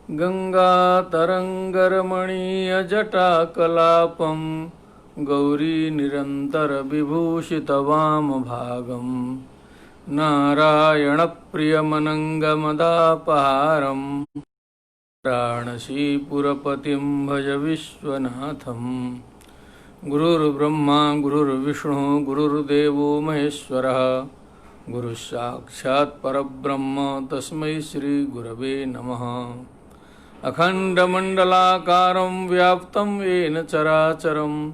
गंगातरंगरमणीयजटाकलापं गौरीनिरन्तरविभूषितवामभागं नारायणप्रियमनङ्गमदापहारं वाराणसीपुरपतिं भज विश्वनाथं। गुरुर्ब्रह्मा गुरुर्विष्णु गुरुर्देवो महेश्वरः गुरुसाक्षात् परब्रह्म तस्मै श्री गुरवे नमः। अखंडमंडलाकारं व्याप्तं येन चराचरं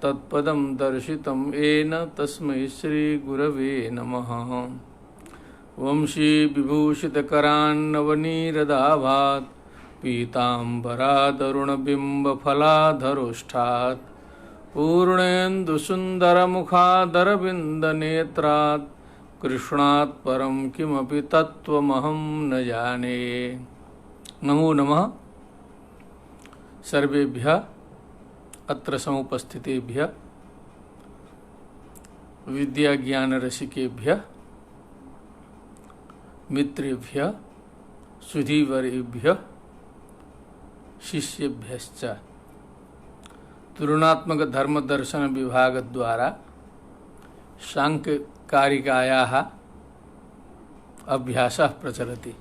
तत्पदं दर्शितं येन तस्मै श्री गुरवे नमः। वंशी विभूषितकरान्नवनीरदाभात् पीताम्बरादरुणबिम्बफलाधरोष्ठात् पूर्णेन्दुसुन्दरमुखादरविन्दनेत्रात् कृष्णात् परं किमपि तत्त्वमहं न जाने। नमो नमः सर्वेभ्यः अत्र समुपस्थितेभ्यः विद्याज्ञानरसिकेभ्यः मित्रेभ्यः सुधीवरेभ्यः शिष्येभ्यश्च। तुलनात्मक धर्म दर्शन विभाग द्वारा सांख्य कारिकायाः अभ्यासः प्रचलति।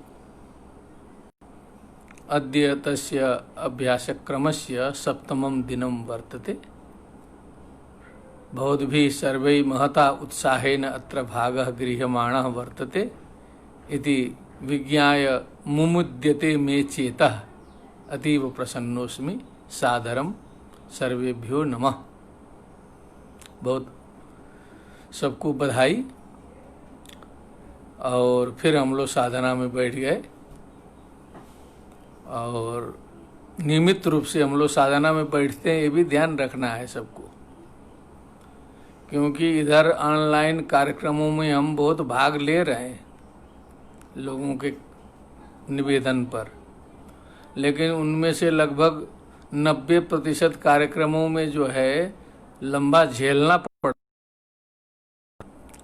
अद्य तस्य अभ्यासक्रमस्य सप्तमं दिनं वर्तते। भवद्भिः सर्वैः महता उत्साहेन अत्र भागः गृह्यमाणः वर्तते इति विज्ञाय मुमुद्यते मे चेतः अतीव प्रसन्नोस्मि। सादरं सर्वेभ्यो नमः। बहुत सबको बधाई। और फिर हम लोग साधना में बैठ गए और नियमित रूप से हम लोग साधना में बैठते हैं, ये भी ध्यान रखना है सबको, क्योंकि इधर ऑनलाइन कार्यक्रमों में हम बहुत भाग ले रहे हैं लोगों के निवेदन पर, लेकिन उनमें से लगभग 90% कार्यक्रमों में जो है लंबा झेलना पड़,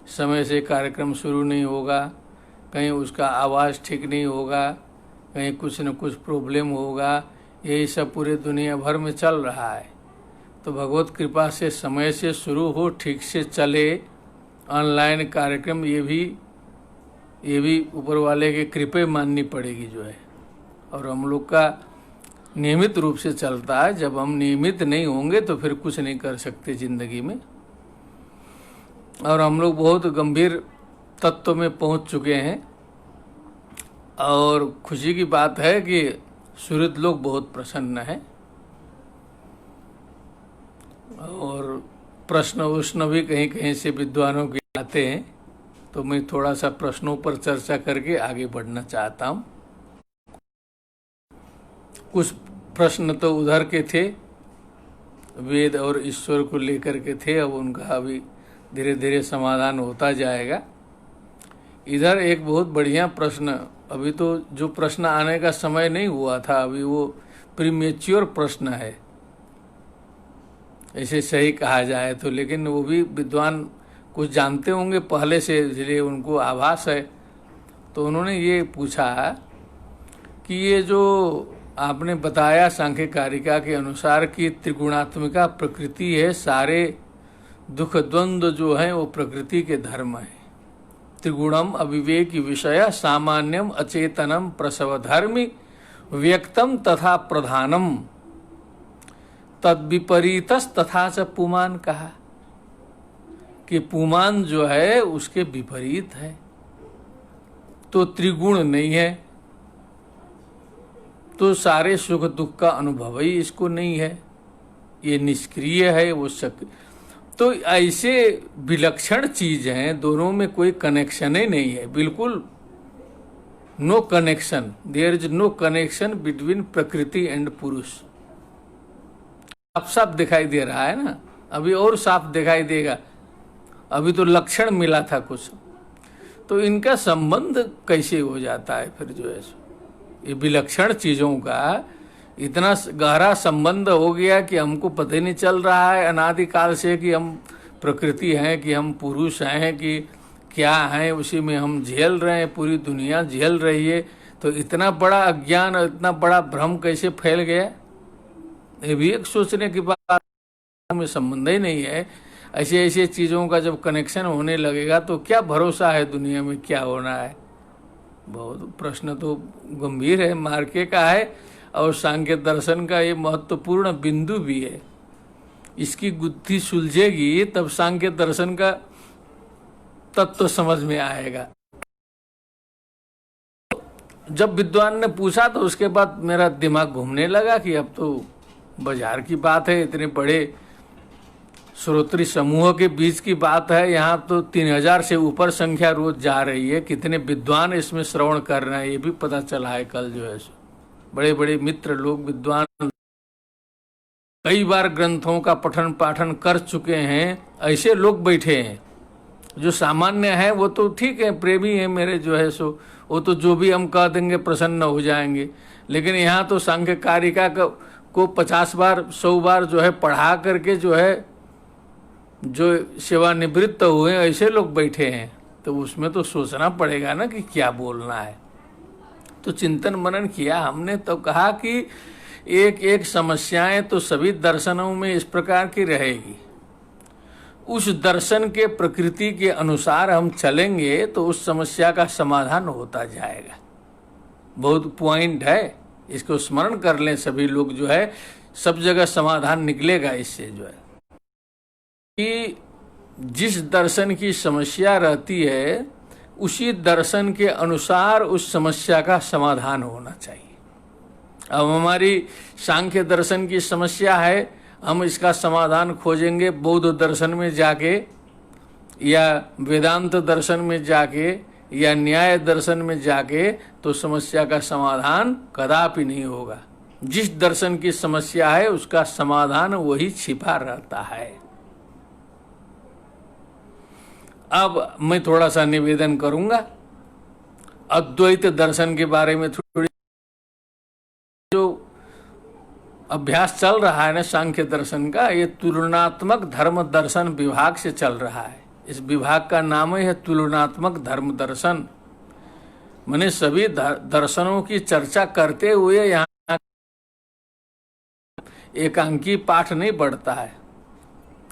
समय से कार्यक्रम शुरू नहीं होगा, कहीं उसका आवाज़ ठीक नहीं होगा, कहीं कुछ न कुछ प्रॉब्लम होगा। यही सब पूरे दुनिया भर में चल रहा है। तो भगवत कृपा से समय से शुरू हो, ठीक से चले ऑनलाइन कार्यक्रम, ये भी ऊपर वाले के कृपा माननी पड़ेगी जो है। और हम लोग का नियमित रूप से चलता है। जब हम नियमित नहीं होंगे तो फिर कुछ नहीं कर सकते ज़िंदगी में। और हम लोग बहुत गंभीर तत्व में पहुंच चुके हैं। और खुशी की बात है कि सूरज लोग बहुत प्रसन्न हैं और प्रश्न उष्ण भी कहीं कहीं से विद्वानों के आते हैं। तो मैं थोड़ा सा प्रश्नों पर चर्चा करके आगे बढ़ना चाहता हूँ। कुछ प्रश्न तो उधर के थे, वेद और ईश्वर को लेकर के थे, अब उनका अभी धीरे धीरे समाधान होता जाएगा। इधर एक बहुत बढ़िया प्रश्न, अभी तो जो प्रश्न आने का समय नहीं हुआ था, अभी वो प्रीमेच्योर प्रश्न है, ऐसे सही कहा जाए तो, लेकिन वो भी विद्वान कुछ जानते होंगे पहले से, इसलिए उनको आभास है। तो उन्होंने ये पूछा कि ये जो आपने बताया सांख्य कारिका के अनुसार कि त्रिगुणात्मिका प्रकृति है, सारे दुख द्वंद्व जो है वो प्रकृति के धर्म है। त्रिगुणम अविवेक विषय सामान्यम अचेतनम प्रसवधर्मी व्यक्तम तथा प्रधानम तद्विपरीतस तथा च पुमान कहा कि पुमान जो है उसके विपरीत है। तो त्रिगुण नहीं है तो सारे सुख दुख का अनुभव ही इसको नहीं है, ये निष्क्रिय है, वो सक्रिय। तो ऐसे विलक्षण चीज हैं, दोनों में कोई कनेक्शन ही नहीं है, बिल्कुल no connection. There is no connection between प्रकृति एंड पुरुष। साफ साफ दिखाई दे रहा है ना, अभी और साफ दिखाई देगा। अभी तो लक्षण मिला था कुछ, तो इनका संबंध कैसे हो जाता है फिर जो है। ये विलक्षण चीजों का इतना गहरा संबंध हो गया कि हमको पता ही नहीं चल रहा है अनादिकाल से कि हम प्रकृति हैं, कि हम पुरुष हैं, कि क्या हैं, उसी में हम झेल रहे हैं, पूरी दुनिया झेल रही है। तो इतना बड़ा अज्ञान और इतना बड़ा भ्रम कैसे फैल गया, ये भी एक सोचने की बात में संबंध ही नहीं है। ऐसे ऐसे चीज़ों का जब कनेक्शन होने लगेगा तो क्या भरोसा है दुनिया में क्या होना है। बहुत प्रश्न तो गंभीर है, मार्के का है और सांख्य दर्शन का ये महत्वपूर्ण बिंदु भी है। इसकी गुत्थी सुलझेगी तब सांख्य दर्शन का तत्व समझ में आएगा। जब विद्वान ने पूछा तो उसके बाद मेरा दिमाग घूमने लगा कि अब तो बाजार की बात है, इतने बड़े श्रोत्री समूह के बीच की बात है। यहाँ तो 3000 से ऊपर संख्या रोज जा रही है। कितने विद्वान इसमें श्रवण कर रहे हैं ये भी पता चला है। कल जो है बड़े बड़े मित्र लोग विद्वान कई बार ग्रंथों का पठन पाठन कर चुके हैं, ऐसे लोग बैठे हैं। जो सामान्य है वो तो ठीक है, प्रेमी है मेरे जो है सो, वो तो जो भी हम कह देंगे प्रसन्न हो जाएंगे। लेकिन यहाँ तो सांख्य कारिका को 50 बार 100 बार जो है पढ़ा करके जो है जो सेवानिवृत्त हुए ऐसे लोग बैठे हैं, तो उसमें तो सोचना पड़ेगा ना कि क्या बोलना है। तो चिंतन मनन किया हमने, तो कहा कि एक एक समस्याएं तो सभी दर्शनों में इस प्रकार की रहेगी। उस दर्शन के प्रकृति के अनुसार हम चलेंगे तो उस समस्या का समाधान होता जाएगा। बहुत पॉइंट है, इसको स्मरण कर लें सभी लोग, जो है सब जगह समाधान निकलेगा इससे। जो है कि जिस दर्शन की समस्या रहती है उसी दर्शन के अनुसार उस समस्या का समाधान होना चाहिए। अब हमारी सांख्य दर्शन की समस्या है, हम इसका समाधान खोजेंगे बौद्ध दर्शन में जाके या वेदांत दर्शन में जाके या न्याय दर्शन में जाके, तो समस्या का समाधान कदापि नहीं होगा। जिस दर्शन की समस्या है उसका समाधान वही छिपा रहता है। अब मैं थोड़ा सा निवेदन करूंगा अद्वैत दर्शन के बारे में। थोड़ी जो अभ्यास चल रहा है ना सांख्य दर्शन का, ये तुलनात्मक धर्म दर्शन विभाग से चल रहा है। इस विभाग का नाम है तुलनात्मक धर्म दर्शन। मैंने सभी दर्शनों की चर्चा करते हुए यहाँ एकांकी पाठ नहीं बढ़ता है,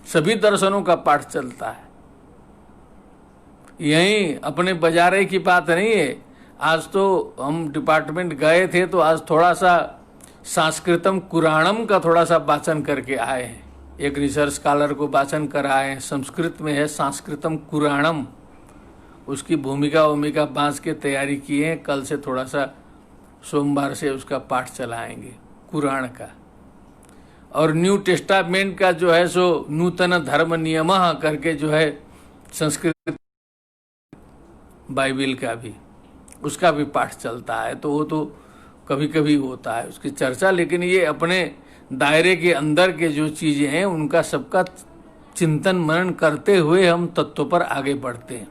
सभी दर्शनों का पाठ चलता है। यही अपने बाजारे की बात नहीं है। आज तो हम डिपार्टमेंट गए थे तो आज थोड़ा सा संस्कृतम कुराणम का थोड़ा सा वाचन करके आए हैं। एक रिसर्च स्कॉलर को वाचन कराए हैं, संस्कृत में है संस्कृतम कुराणम, उसकी भूमिका बांस के तैयारी की है। कल से थोड़ा सा सोमवार से उसका पाठ चलाएंगे कुरान का। और न्यू टेस्टामेंट का जो है सो नूतन धर्म नियमः करके जो है संस्कृत बाइबिल का भी, उसका भी पाठ चलता है। तो वो तो कभी कभी होता है उसकी चर्चा, लेकिन ये अपने दायरे के अंदर के जो चीज़ें हैं उनका सबका चिंतन मनन करते हुए हम तत्व पर आगे बढ़ते हैं।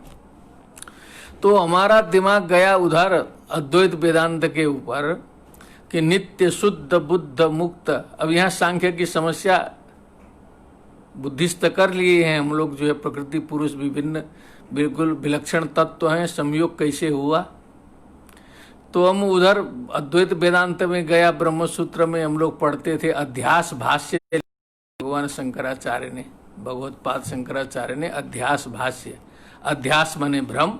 तो हमारा दिमाग गया उधर अद्वैत वेदांत के ऊपर कि नित्य शुद्ध बुद्ध मुक्त। अब यहाँ सांख्य की समस्या बुद्धिस्त कर लिए हैं हम लोग, जो है प्रकृति पुरुष विभिन्न बिल्कुल विलक्षण तत्व हैं, संयोग कैसे हुआ। तो हम उधर अद्वैत वेदांत में गया। ब्रह्म सूत्र में हम लोग पढ़ते थे अध्यास भाष्य, भगवान शंकराचार्य ने, भगवत्पाद शंकराचार्य ने अध्यास भाष्य, अध्यास माने भ्रम,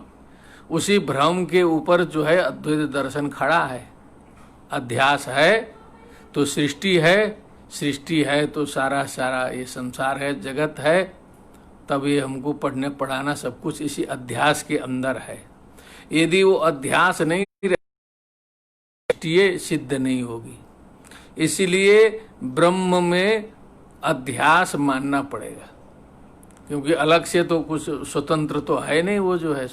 उसी भ्रम के ऊपर जो है अद्वैत दर्शन खड़ा है। अध्यास है तो सृष्टि है, सृष्टि है तो सारा ये संसार है, जगत है। तब ये हमको पढ़ने पढ़ाना सब कुछ इसी अध्यास के अंदर है। यदि वो अध्यास नहीं ये सिद्ध नहीं होगी। इसीलिए ब्रह्म में अध्यास मानना पड़ेगा, क्योंकि अलग से तो कुछ स्वतंत्र तो है नहीं। वो जो है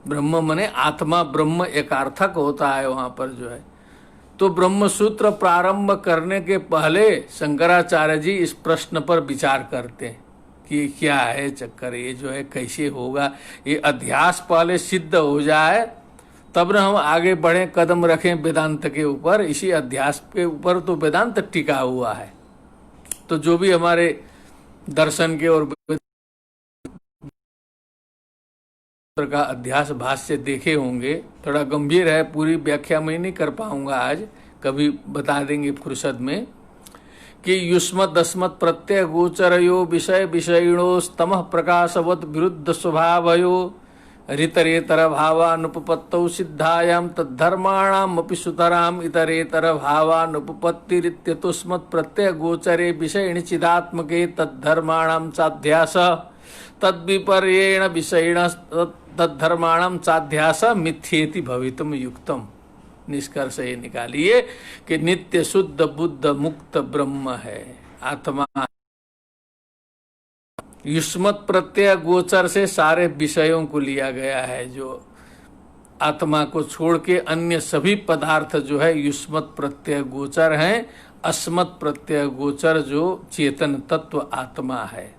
ब्रह्म माने आत्मा, ब्रह्म एकार्थक होता है वहां पर जो है। तो ब्रह्म सूत्र प्रारंभ करने के पहले शंकराचार्य जी इस प्रश्न पर विचार करते हैं कि क्या है चक्कर, ये जो है कैसे होगा। ये अध्यास पहले सिद्ध हो जाए तब न हम आगे बढ़ें, कदम रखें वेदांत के ऊपर। इसी अध्यास के ऊपर तो वेदांत टिका हुआ है। तो जो भी हमारे दर्शन के और का अध्यास भाष्य देखे होंगे, थोड़ा गंभीर है, पूरी व्याख्या में नहीं कर पाऊंगा आज, कभी बता देंगे फुर्सत में, कि युष्मत् अस्मत् प्रत्यय गोचरयो विषय विषयिणोस्तमः प्रकाशवत् विरुद्ध स्वभावयो ऋतरेतर भावानुपपत्तौ सिद्धायां तद्धर्माणाम् अपि सुतराम् इतरेतर भावानुपपत्तिरित्यतुस्मत् प्रत्यय गोचरे विषयिणि चिदात्मके तद्धर्माणां चाध्यास तद्विपर्येण विषयिण तद्धर्माणां चाध्यास मिथ्येति भवितुम युक्तम। निष्कर्ष ये निकालिए कि नित्य शुद्ध बुद्ध मुक्त ब्रह्म है, आत्मा। युष्मत् प्रत्यय गोचर से सारे विषयों को लिया गया है, जो आत्मा को छोड़ के अन्य सभी पदार्थ जो है युष्मत् प्रत्यय गोचर हैं। अस्मत् प्रत्यय गोचर जो चेतन तत्व आत्मा है,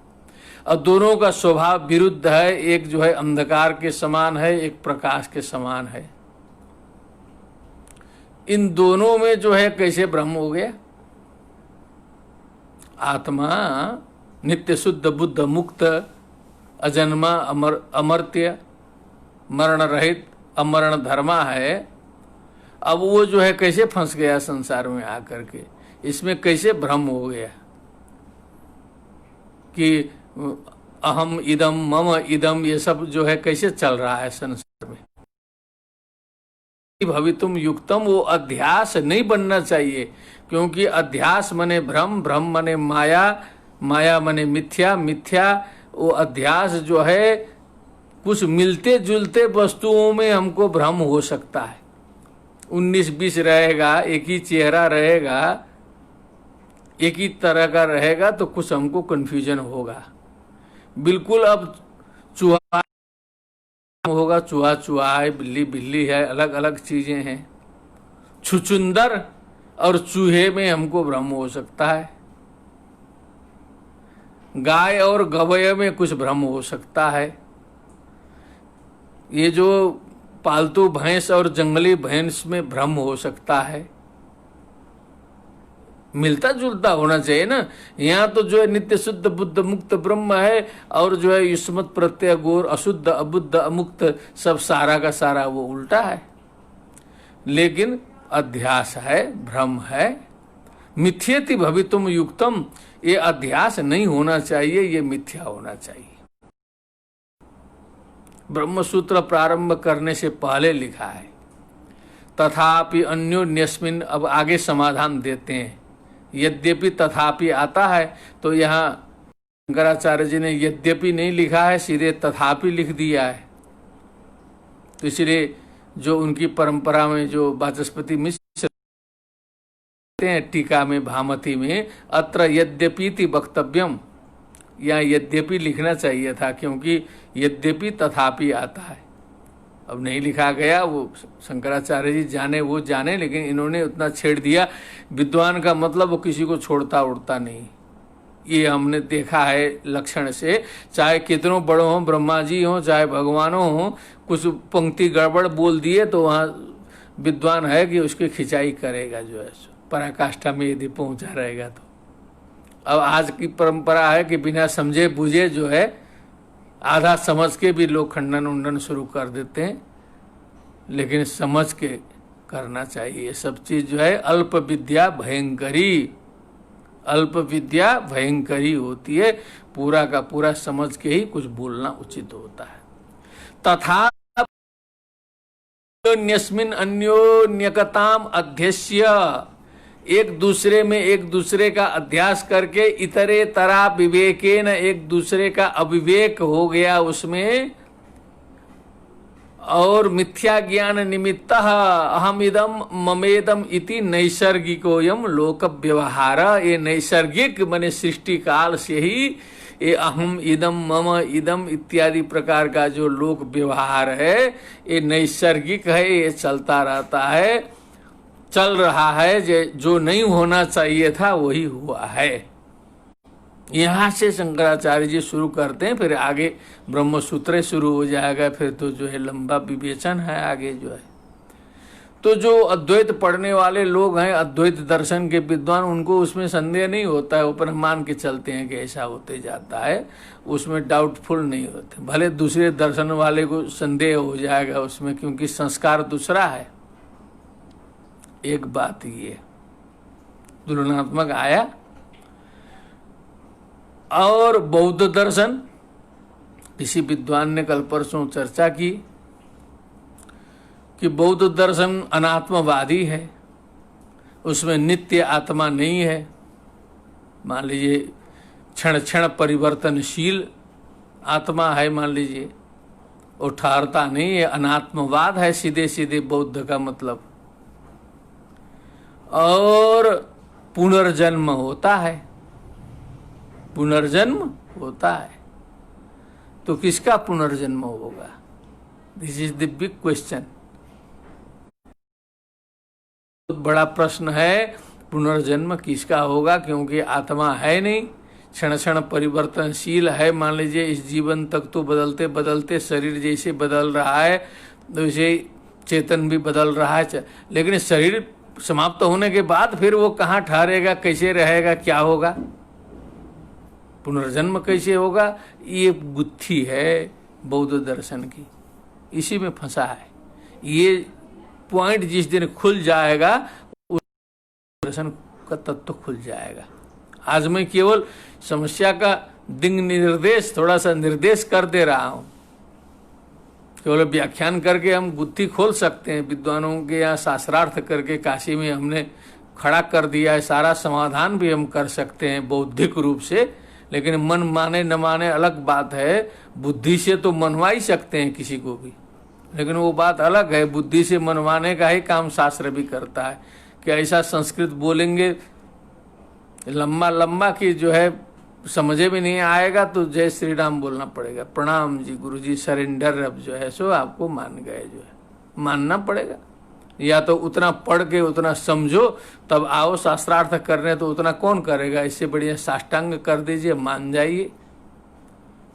और दोनों का स्वभाव विरुद्ध है। एक जो है अंधकार के समान है, एक प्रकाश के समान है। इन दोनों में जो है कैसे ब्रह्म हो गया? आत्मा नित्य शुद्ध बुद्ध मुक्त अजन्मा अमर्त्य मरण रहित अमरण धर्मा है। अब वो जो है कैसे फंस गया संसार में आकर के? इसमें कैसे भ्रम हो गया कि अहम इदम मम इदम, ये सब जो है कैसे चल रहा है संसार में? भवितुम युक्तम, वो अध्यास नहीं बनना चाहिए, क्योंकि अध्यास मने भ्रम, भ्रम मने माया, माया मने मिथ्या, मिथ्या वो अध्यास जो है कुछ मिलते जुलते वस्तुओं में हमको भ्रम हो सकता है। 19-20 रहेगा, एक ही चेहरा रहेगा, एक ही तरह का रहेगा, तो कुछ हमको कंफ्यूजन होगा। बिल्कुल अब चूहा होगा, चूहा चूहा है, बिल्ली बिल्ली है, अलग अलग चीजें हैं। छुचुंदर और चूहे में हमको भ्रम हो सकता है। गाय और गवय में कुछ भ्रम हो सकता है। ये जो पालतू भैंस और जंगली भैंस में भ्रम हो सकता है। मिलता जुलता होना चाहिए ना। यहाँ तो जो है नित्य शुद्ध बुद्ध मुक्त ब्रह्म है, और जो है युष्मत् प्रत्यय गोर अशुद्ध अबुद्ध अमुक्त, सब सारा का सारा वो उल्टा है। लेकिन अध्यास है, भ्रम है। मिथ्येति भवितुम युक्तम, ये अध्यास नहीं होना चाहिए, ये मिथ्या होना चाहिए। ब्रह्म सूत्र प्रारंभ करने से पहले लिखा है तथापि अन्योन्यस्मिन्। अब आगे समाधान देते हैं। यद्यपि तथापि आता है, तो यहाँ शंकराचार्य जी ने यद्यपि नहीं लिखा है, सीधे तथापि लिख दिया है। तो इसलिए जो उनकी परंपरा में जो वाचस्पति मिश्र हैं टीका में भामती में, अत्र यद्यपि वक्तव्यम, यहाँ यद्यपि लिखना चाहिए था, क्योंकि यद्यपि तथापि आता है। अब नहीं लिखा गया, वो शंकराचार्य जी जाने वो जाने, लेकिन इन्होंने उतना छेड़ दिया। विद्वान का मतलब वो किसी को छोड़ता उड़ता नहीं, ये हमने देखा है लक्षण से। चाहे कितनों बड़ों हों, ब्रह्मा जी हों, चाहे भगवानों हों, कुछ पंक्ति गड़बड़ बोल दिए तो वहाँ विद्वान है कि उसकी खिंचाई करेगा, जो है पराकाष्ठा में यदि पहुँचा रहेगा तो। अब आज की परंपरा है कि बिना समझे बुझे जो है आधा समझ के भी लोग खंडन उंडन शुरू कर देते हैं, लेकिन समझ के करना चाहिए। सब चीज जो है अल्प विद्या भयंकरी, अल्प विद्या भयंकरी होती है। पूरा का पूरा समझ के ही कुछ बोलना उचित होता है। तथा अन्योन्यस्मिन् अन्योन्यकताम अध्यस्य, एक दूसरे में एक दूसरे का अध्यास करके इतरे तरा विवेकेन, एक दूसरे का अविवेक हो गया उसमें, और मिथ्या ज्ञान निमित्त अहम इदम ममेदम इति नैसर्गिकोयम लोक व्यवहार। ये नैसर्गिक माने सृष्टि काल से ही ये अहम इदम मम इदम इत्यादि प्रकार का जो लोक व्यवहार है, ये नैसर्गिक है, ये चलता रहता है, चल रहा है। जो नहीं होना चाहिए था वही हुआ है। यहाँ से शंकराचार्य जी शुरू करते हैं, फिर आगे ब्रह्म सूत्र शुरू हो जाएगा। फिर तो जो है लंबा विवेचन है आगे जो है। तो जो अद्वैत पढ़ने वाले लोग हैं, अद्वैत दर्शन के विद्वान, उनको उसमें संदेह नहीं होता है, ऊपर मान के चलते हैं कि ऐसा होते जाता है, उसमें डाउटफुल नहीं होते। भले दूसरे दर्शन वाले को संदेह हो जाएगा उसमें, क्योंकि संस्कार दूसरा है। एक बात ये तुलनात्मक आया। और बौद्ध दर्शन, किसी विद्वान ने कल परसों चर्चा की कि बौद्ध दर्शन अनात्मवादी है, उसमें नित्य आत्मा नहीं है। मान लीजिए क्षण क्षण परिवर्तनशील आत्मा है, मान लीजिए, और ठहरता नहीं है, अनात्मवाद है सीधे सीधे बौद्ध का मतलब। और पुनर्जन्म होता है, पुनर्जन्म होता है। तो किसका पुनर्जन्म होगा? This is the big question. बहुत बड़ा प्रश्न है, पुनर्जन्म किसका होगा, क्योंकि आत्मा है नहीं, क्षण क्षण परिवर्तनशील है। मान लीजिए इस जीवन तक तो बदलते बदलते शरीर जैसे बदल रहा है, वैसे चेतन भी बदल रहा है, लेकिन शरीर समाप्त होने के बाद फिर वो कहाँ ठहरेगा, कैसे रहेगा, क्या होगा, पुनर्जन्म कैसे होगा, ये गुत्थी है बौद्ध दर्शन की। इसी में फंसा है। ये पॉइंट जिस दिन खुल जाएगा उस दर्शन का तत्व खुल जाएगा। आज मैं केवल समस्या का दिंग निर्देश, थोड़ा सा निर्देश कर दे रहा हूं। केवल व्याख्यान करके हम गुत्थी खोल सकते हैं, विद्वानों के यहाँ शास्त्रार्थ करके काशी में हमने खड़ा कर दिया है, सारा समाधान भी हम कर सकते हैं बौद्धिक रूप से। लेकिन मन माने न माने अलग बात है। बुद्धि से तो मनवा ही सकते हैं किसी को भी, लेकिन वो बात अलग है। बुद्धि से मनवाने का ही काम शास्त्र भी करता है कि ऐसा संस्कृत बोलेंगे लंबा लंबा कि जो है समझे भी नहीं आएगा, तो जय श्री राम बोलना पड़ेगा, प्रणाम जी गुरु जी, सरेंडर, अब जो है सो आपको मान गए, जो है मानना पड़ेगा। या तो उतना पढ़ के उतना समझो, तब आओ शास्त्रार्थ करने, तो उतना कौन करेगा। इससे बढ़िया साष्टांग कर दीजिए, मान जाइए,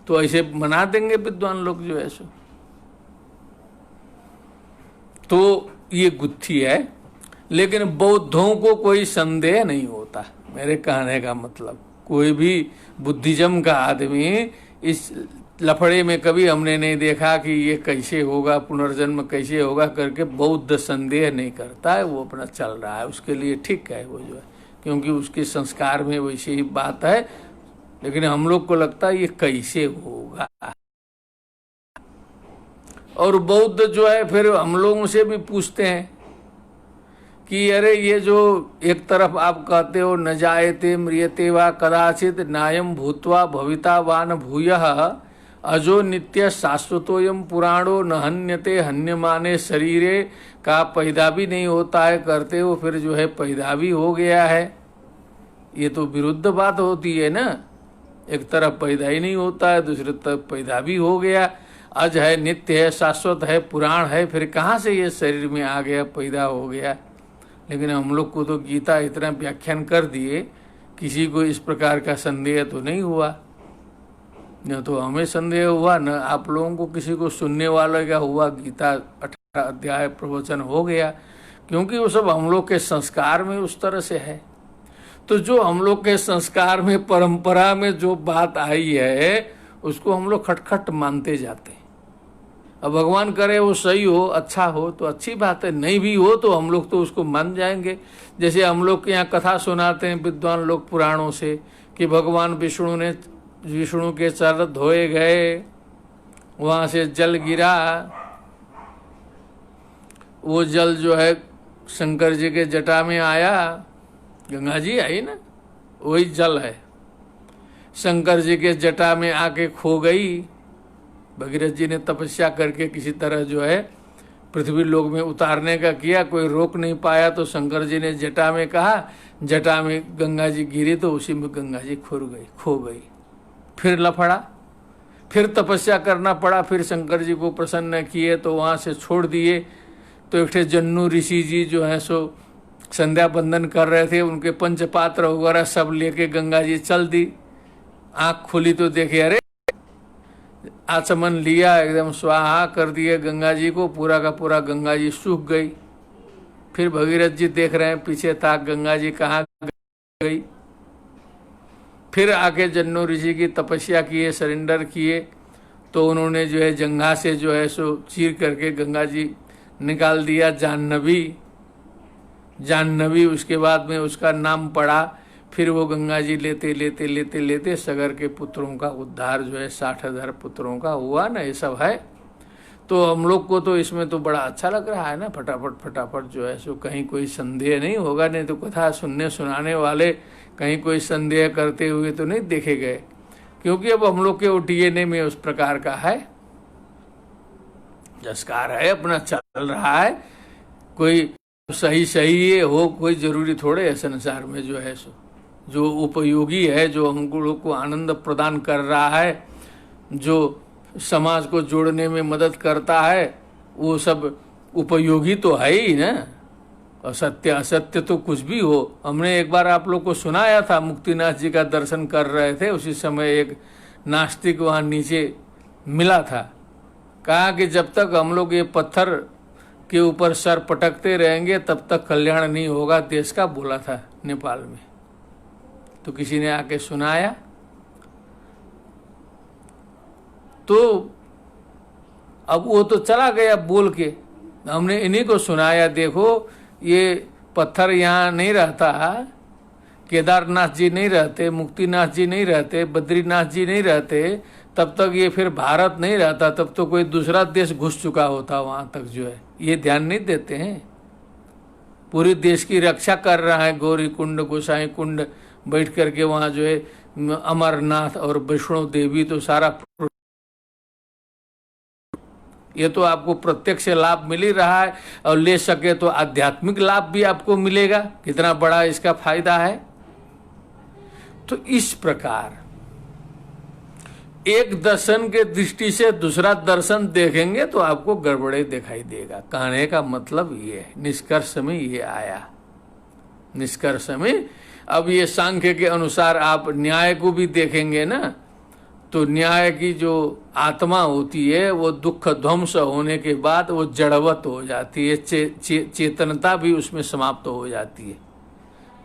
तो ऐसे मना देंगे विद्वान लोग जो है सो। तो ये गुत्थी है। लेकिन बौद्धों को कोई संदेह नहीं होता, मेरे कहने का मतलब। कोई भी बुद्धिज्म का आदमी इस लफड़े में कभी हमने नहीं देखा कि ये कैसे होगा, पुनर्जन्म कैसे होगा करके बौद्ध संदेह नहीं करता है। वो अपना चल रहा है, उसके लिए ठीक है वो जो है, क्योंकि उसके संस्कार में वैसी ही बात है। लेकिन हम लोग को लगता है ये कैसे होगा। और बौद्ध जो है फिर हम लोगों से भी पूछते हैं कि अरे ये जो एक तरफ आप कहते हो न जायते म्रियते वा कदाचित नायम भूत्वा भविता वान भूयः अजो नित्य शाश्वतोयम पुराणो न हन्यते हन्यमाने शरीरे, का पैदा भी नहीं होता है करते हो, फिर जो है पैदा भी हो गया है। ये तो विरुद्ध बात होती है ना। एक तरफ पैदा ही नहीं होता है, दूसरी तरफ पैदा भी हो गया। अज है, नित्य है, शाश्वत है, पुराण है, फिर कहाँ से ये शरीर में आ गया, पैदा हो गया। लेकिन हम लोग को तो गीता इतना व्याख्यान कर दिए, किसी को इस प्रकार का संदेह तो नहीं हुआ। न तो हमें संदेह हुआ, न आप लोगों को किसी को सुनने वाले का हुआ। गीता 18 अध्याय प्रवचन हो गया, क्योंकि वो सब हम लोग के संस्कार में उस तरह से है। तो जो हम लोग के संस्कार में, परंपरा में जो बात आई है, उसको हम लोग खटखट मानते जाते हैं। अब भगवान करे वो सही हो, अच्छा हो तो अच्छी बात है, नहीं भी हो तो हम लोग तो उसको मान जाएंगे। जैसे हम लोग के यहाँ कथा सुनाते हैं विद्वान लोग पुराणों से कि भगवान विष्णु के चरण धोए गए, वहाँ से जल गिरा, वो जल जो है शंकर जी के जटा में आया, गंगा जी आई ना, वही जल है, शंकर जी के जटा में आके खो गई। भगीरथ जी ने तपस्या करके किसी तरह जो है पृथ्वी लोक में उतारने का किया, कोई रोक नहीं पाया, तो शंकर जी ने जटा में कहा, जटा में गंगा जी गिरी, तो उसी में गंगा जी खो गई। फिर लफड़ा, फिर तपस्या करना पड़ा, फिर शंकर जी को प्रसन्न किए तो वहाँ से छोड़ दिए। तो एक जन्नू ऋषि जी जो है सो संध्या बंदन कर रहे थे, उनके पंचपात्र वगैरह सब लेके गंगा जी चल दी। आँख खुली तो देखे अरे आचमन लिया, एकदम स्वाहा कर दिए गंगा जी को, पूरा का पूरा गंगा जी सूख गई। फिर भगीरथ जी देख रहे हैं पीछे ताक गंगा जी कहाँ गई। फिर आके जन्नू ऋषि की तपस्या किए, सरेंडर किए, तो उन्होंने जो है जंघा से जो है सो चीर करके गंगा जी निकाल दिया जाह्नवी। जाह्नवी उसके बाद में उसका नाम पड़ा। फिर वो गंगा जी लेते लेते लेते लेते सगर के पुत्रों का उद्धार जो है 60,000 पुत्रों का हुआ ना, ये सब है। तो हम लोग को तो इसमें तो बड़ा अच्छा लग रहा है ना, फटाफट फटाफट जो है सो कहीं कोई संदेह नहीं होगा। नहीं तो कथा सुनने सुनाने वाले कहीं कोई संदेह करते हुए तो नहीं देखे गए, क्योंकि अब हम लोग के डीएनए में उस प्रकार का है, जस्कार है, अपना चल रहा है। कोई सही सही ये हो, कोई जरूरी थोड़े है संसार में जो है सो, जो उपयोगी है, जो हम लोग को आनंद प्रदान कर रहा है, जो समाज को जोड़ने में मदद करता है, वो सब उपयोगी तो है ही ना। असत्य असत्य तो कुछ भी हो। हमने एक बार आप लोग को सुनाया था, मुक्तिनाथ जी का दर्शन कर रहे थे, उसी समय एक नास्तिक वहाँ नीचे मिला था। कहा कि जब तक हम लोग ये पत्थर के ऊपर सर पटकते रहेंगे तब तक कल्याण नहीं होगा देश का, बोला था नेपाल में। तो किसी ने आके सुनाया, तो अब वो तो चला गया बोल के, हमने इन्हीं को सुनाया, देखो ये पत्थर यहाँ नहीं रहता, केदारनाथ जी नहीं रहते, मुक्तिनाथ जी नहीं रहते, बद्रीनाथ जी नहीं रहते, तब तक ये फिर भारत नहीं रहता, तब तो कोई दूसरा देश घुस चुका होता वहाँ तक जो है। ये ध्यान नहीं देते हैं। पूरी देश की रक्षा कर रहा है गौरी कुंड, गोसाई कुंड बैठ करके वहाँ जो है, अमरनाथ और वैष्णो देवी, तो सारा ये तो आपको प्रत्यक्ष लाभ मिल ही रहा है, और ले सके तो आध्यात्मिक लाभ भी आपको मिलेगा। कितना बड़ा इसका फायदा है। तो इस प्रकार एक दर्शन के दृष्टि से दूसरा दर्शन देखेंगे तो आपको गड़बड़े दिखाई देगा। कहने का मतलब ये है, निष्कर्ष में ये आया। निष्कर्ष में अब ये सांख्य के अनुसार आप न्याय को भी देखेंगे ना, तो न्याय की जो आत्मा होती है वो दुख ध्वंस होने के बाद वो जड़वत हो जाती है, चेतनता भी उसमें समाप्त हो जाती है।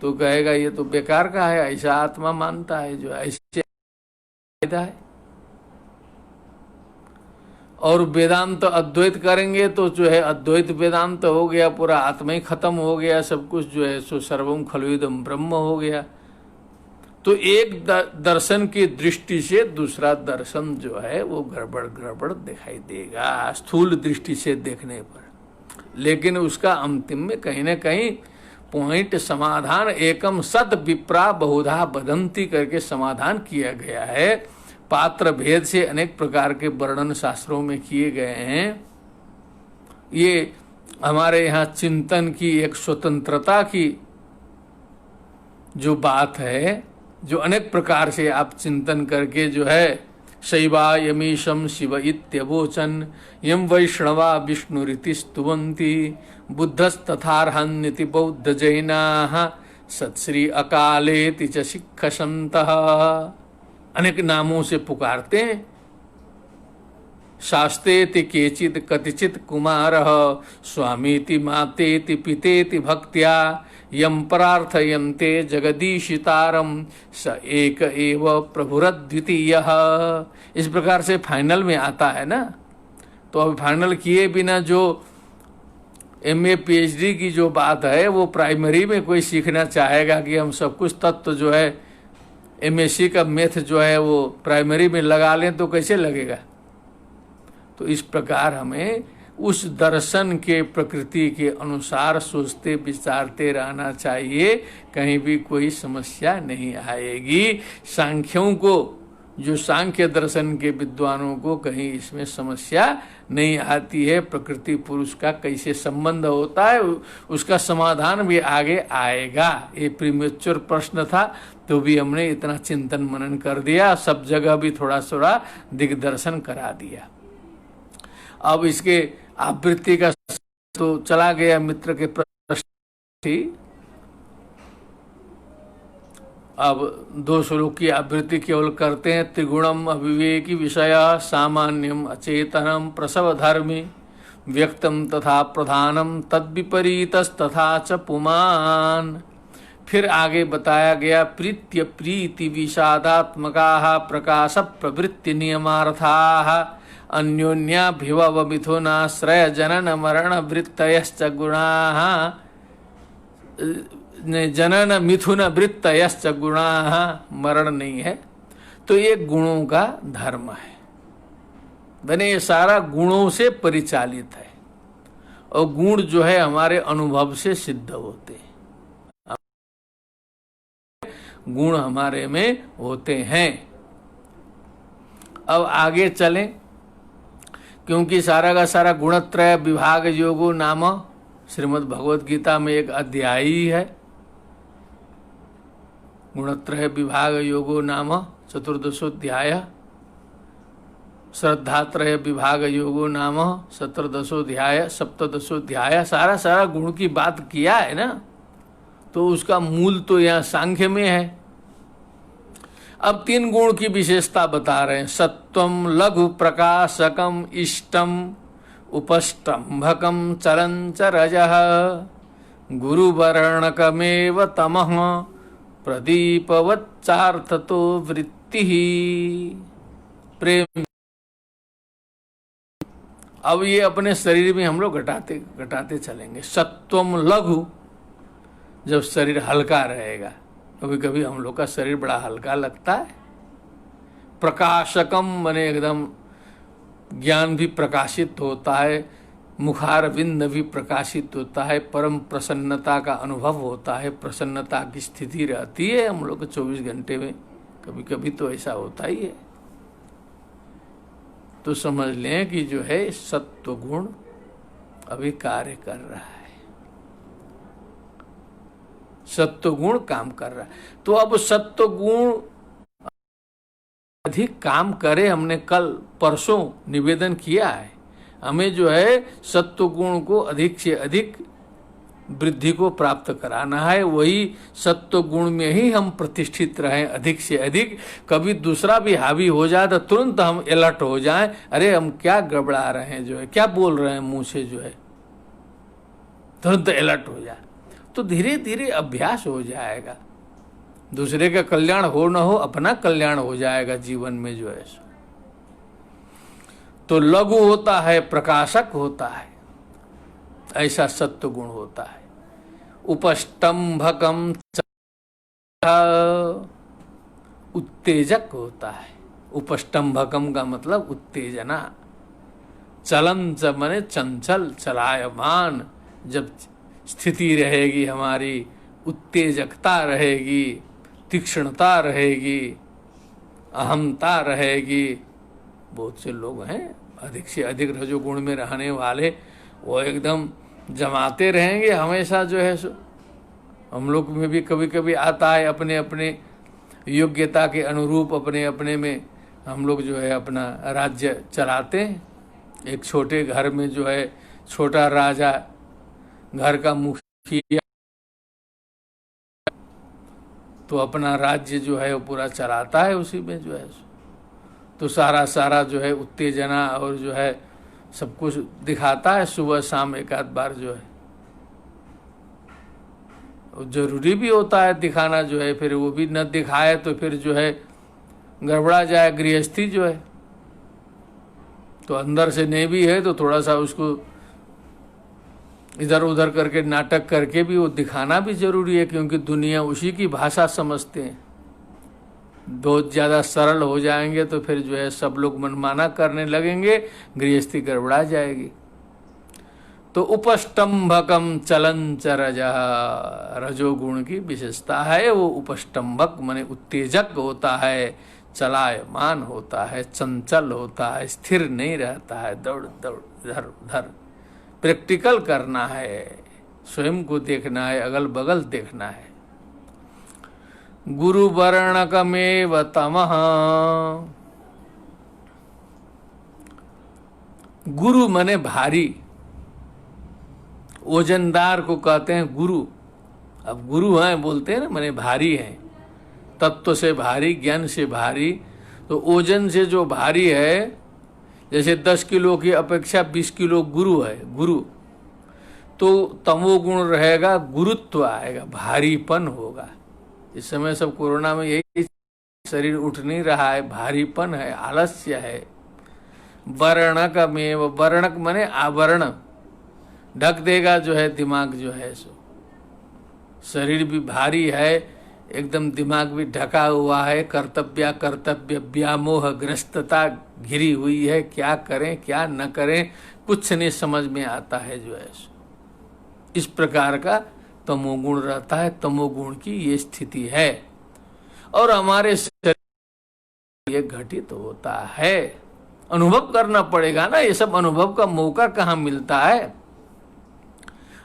तो कहेगा ये तो बेकार का है, ऐसा आत्मा मानता है जो ऐसे फायदा है। और वेदांत अद्वैत करेंगे तो जो है अद्वैत वेदांत हो गया, पूरा आत्मा ही खत्म हो गया, सब कुछ जो है सो सर्वम खलुइदम ब्रह्म हो गया। तो एक दर्शन की दृष्टि से दूसरा दर्शन जो है वो गड़बड़ गड़बड़ दिखाई देगा स्थूल दृष्टि से देखने पर। लेकिन उसका अंतिम में कहीं ना कहीं पॉइंट समाधान, एकम सत विप्रा बहुधा बदंती करके समाधान किया गया है। पात्र भेद से अनेक प्रकार के वर्णन शास्त्रों में किए गए हैं। ये हमारे यहाँ चिंतन की एक स्वतंत्रता की जो बात है, जो अनेक प्रकार से आप चिंतन करके जो है शैवा यमीशम शिव इत्यवोचन यम वैष्णवा विष्णुरिति स्तुवन्ति बुद्धस्तथार्हन्यति बौद्ध जैनाः सत्श्री अकालेति च शिक्षसन्तः। अनेक नामों से पुकारते हैं। शास्तेति केचित् कतिचित् कुमारः स्वामीति मातेति पितेति भक्त्या यम प्रार्थयन्ते जगदीशितारम स एक एव प्रभुरद्वितीयः। इस प्रकार से फाइनल में आता है ना। तो अब फाइनल किए बिना जो एमए पीएचडी की जो बात है वो प्राइमरी में कोई सीखना चाहेगा कि हम सब कुछ तत्व जो है एमएससी का मैथ जो है वो प्राइमरी में लगा लें तो कैसे लगेगा। तो इस प्रकार हमें उस दर्शन के प्रकृति के अनुसार सोचते विचारते रहना चाहिए, कहीं भी कोई समस्या नहीं आएगी। सांख्यों को, जो सांख्य दर्शन के विद्वानों को कहीं इसमें समस्या नहीं आती है। प्रकृति पुरुष का कैसे संबंध होता है उसका समाधान भी आगे आएगा। ये प्रीमेच्योर प्रश्न था तो भी हमने इतना चिंतन मनन कर दिया, सब जगह भी थोड़ा थोड़ा दिग्दर्शन करा दिया। अब इसके आवृत्ति का तो चला गया मित्र के प्रश्न। अब 2 श्लोक की आवृत्ति केवल करते हैं। त्रिगुणम अविवेकी विषय सामान्यम अचेतनम प्रसव धर्मी व्यक्तम तथा प्रधानम तद्विपरीतस्तथा च पुमान्। फिर आगे बताया गया प्रीत्य प्रीति विषादात्मका प्रकाश प्रवृत्ति नियमार्थाः अन्योन्याभिभव मिथुनाश्रय जनन मरण वृत्तयश्च गुणाः जनन मिथुन वृत्तयश्च गुणाः, मरण नहीं है तो ये गुणों का धर्म है। बने ये सारा गुणों से परिचालित है और गुण जो है हमारे अनुभव से सिद्ध होते हैं, गुण हमारे में होते हैं। अब आगे चलें, क्योंकि सारा का सारा गुणत्रय विभाग योगो नाम श्रीमद् भगवत गीता में एक अध्याय ही है। गुणत्रय विभाग योगो नाम चतुर्दशोध्याय, श्रद्धात्रय विभाग योगो नाम सत्रदशोध्याय सप्तदशोध्याय, सारा सारा गुण की बात किया है ना, तो उसका मूल तो यहाँ सांख्य में है। अब 3 गुण की विशेषता बता रहे हैं। सत्वम लघु प्रकाशकम इष्टम उपष्टंभकम चलंच रजः गुरुवर्णकमेव तमः प्रदीपवच्चार्थतो वृत्तिः। प्रेम अब ये अपने शरीर में हम लोग घटाते घटाते चलेंगे। सत्वम लघु, जब शरीर हल्का रहेगा, कभी कभी हम लोग का शरीर बड़ा हल्का लगता है। प्रकाशकम माने एकदम ज्ञान भी प्रकाशित होता है, मुखारविंद भी प्रकाशित होता है, परम प्रसन्नता का अनुभव होता है, प्रसन्नता की स्थिति रहती है हम लोग को 24 घंटे में, कभी कभी तो ऐसा होता ही है। तो समझ लें कि जो है सत्व गुण अभी कार्य कर रहा है, सत्व गुण काम कर रहा है। तो अब सत्व गुण अधिक काम करे, हमने कल परसों निवेदन किया है। हमें जो है सत्व गुण को अधिक से अधिक वृद्धि को प्राप्त कराना है, वही सत्व गुण में ही हम प्रतिष्ठित रहें अधिक से अधिक। कभी दूसरा भी हावी हो जाए तो तुरंत हम अलर्ट हो जाएं, अरे हम क्या गड़बड़ा रहे हैं, जो है क्या बोल रहे हैं मुंह से, जो है तुरंत अलर्ट हो जाए। तो धीरे धीरे अभ्यास हो जाएगा, दूसरे का कल्याण हो न हो अपना कल्याण हो जाएगा जीवन में जो है। तो लघु होता है, प्रकाशक होता है, ऐसा सत्व गुण होता है। उपष्टंभकम उत्तेजक होता है। उपष्टंभकम का मतलब उत्तेजना, चलन माने चंचल चलायमान, जब स्थिति रहेगी हमारी, उत्तेजकता रहेगी, तीक्ष्णता रहेगी, अहमता रहेगी। बहुत से लोग हैं अधिक से अधिक रजोगुण में रहने वाले, वो एकदम जमाते रहेंगे हमेशा जो है सो। हम लोग में भी कभी कभी आता है, अपने अपने योग्यता के अनुरूप अपने अपने में हम लोग जो है अपना राज्य चलाते हैं। एक छोटे घर में जो है छोटा राजा घर का मुखिया तो अपना राज्य जो है वो पूरा चलाता है उसी में जो है। तो सारा सारा जो है उत्तेजना और जो है सब कुछ दिखाता है, सुबह शाम एक आध बार जो है जरूरी भी होता है दिखाना जो है। फिर वो भी न दिखाए तो फिर जो है गड़बड़ा जाए गृहस्थी जो है। तो अंदर से नहीं भी है तो थोड़ा सा उसको इधर उधर करके नाटक करके भी वो दिखाना भी जरूरी है, क्योंकि दुनिया उसी की भाषा समझते हैं। बहुत ज़्यादा सरल हो जाएंगे तो फिर जो है सब लोग मनमाना करने लगेंगे, गृहस्थी गड़बड़ा जाएगी। तो उपष्टंभकम चलंच रजः, रजोगुण की विशेषता है वो उपष्टंभक माने उत्तेजक होता है, चलायमान होता है, चंचल होता है, स्थिर नहीं रहता है, दौड़ दौड़ इधर उधर। प्रैक्टिकल करना है, स्वयं को देखना है, अगल बगल देखना है। गुरु वर्णकमेव तमः, गुरु माने भारी, ओजनदार को कहते हैं गुरु। अब गुरु हैं बोलते हैं ना, माने भारी हैं, तत्व से भारी, ज्ञान से भारी। तो ओजन से जो भारी है, जैसे 10 किलो की अपेक्षा 20 किलो गुरु है, गुरु, तो तमोगुण रहेगा, गुरुत्व आएगा, भारीपन होगा। इस समय सब कोरोना में यही, शरीर उठ नहीं रहा है, भारीपन है, आलस्य है। वर्णक में, वर्णक माने आवरण, ढक देगा जो है दिमाग जो है सो। शरीर भी भारी है, एकदम दिमाग भी ढका हुआ है, कर्तव्य व्यामोह ग्रस्तता घिरी हुई है, क्या करें क्या न करें कुछ नहीं समझ में आता है जो है सो। इस प्रकार का तमोगुण रहता है, तमोगुण की ये स्थिति है। और हमारे शरीर ये घटित होता है, अनुभव करना पड़ेगा ना, ये सब अनुभव का मौका कहाँ मिलता है।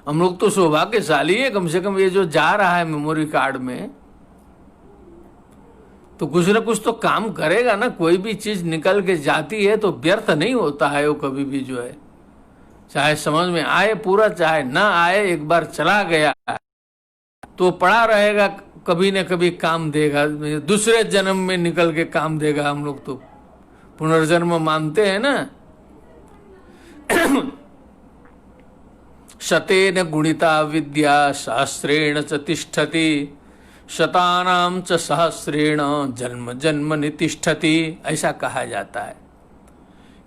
हम लोग तो सौभाग्यशाली है, कम से कम ये जो जा रहा है मेमोरी कार्ड में, तो कुछ ना कुछ तो काम करेगा ना। कोई भी चीज निकल के जाती है तो व्यर्थ नहीं होता है वो कभी भी जो है, चाहे समझ में आए पूरा, चाहे ना आए, एक बार चला गया तो पड़ा रहेगा, कभी न कभी काम देगा, दूसरे जन्म में निकल के काम देगा। हम लोग तो पुनर्जन्म मानते हैं ना। शतेन गुणिता विद्या सहस्रेण च तिष्ठति, शतानाम च सहस्रेण जन्म जन्म नितिष्ठति, ऐसा कहा जाता है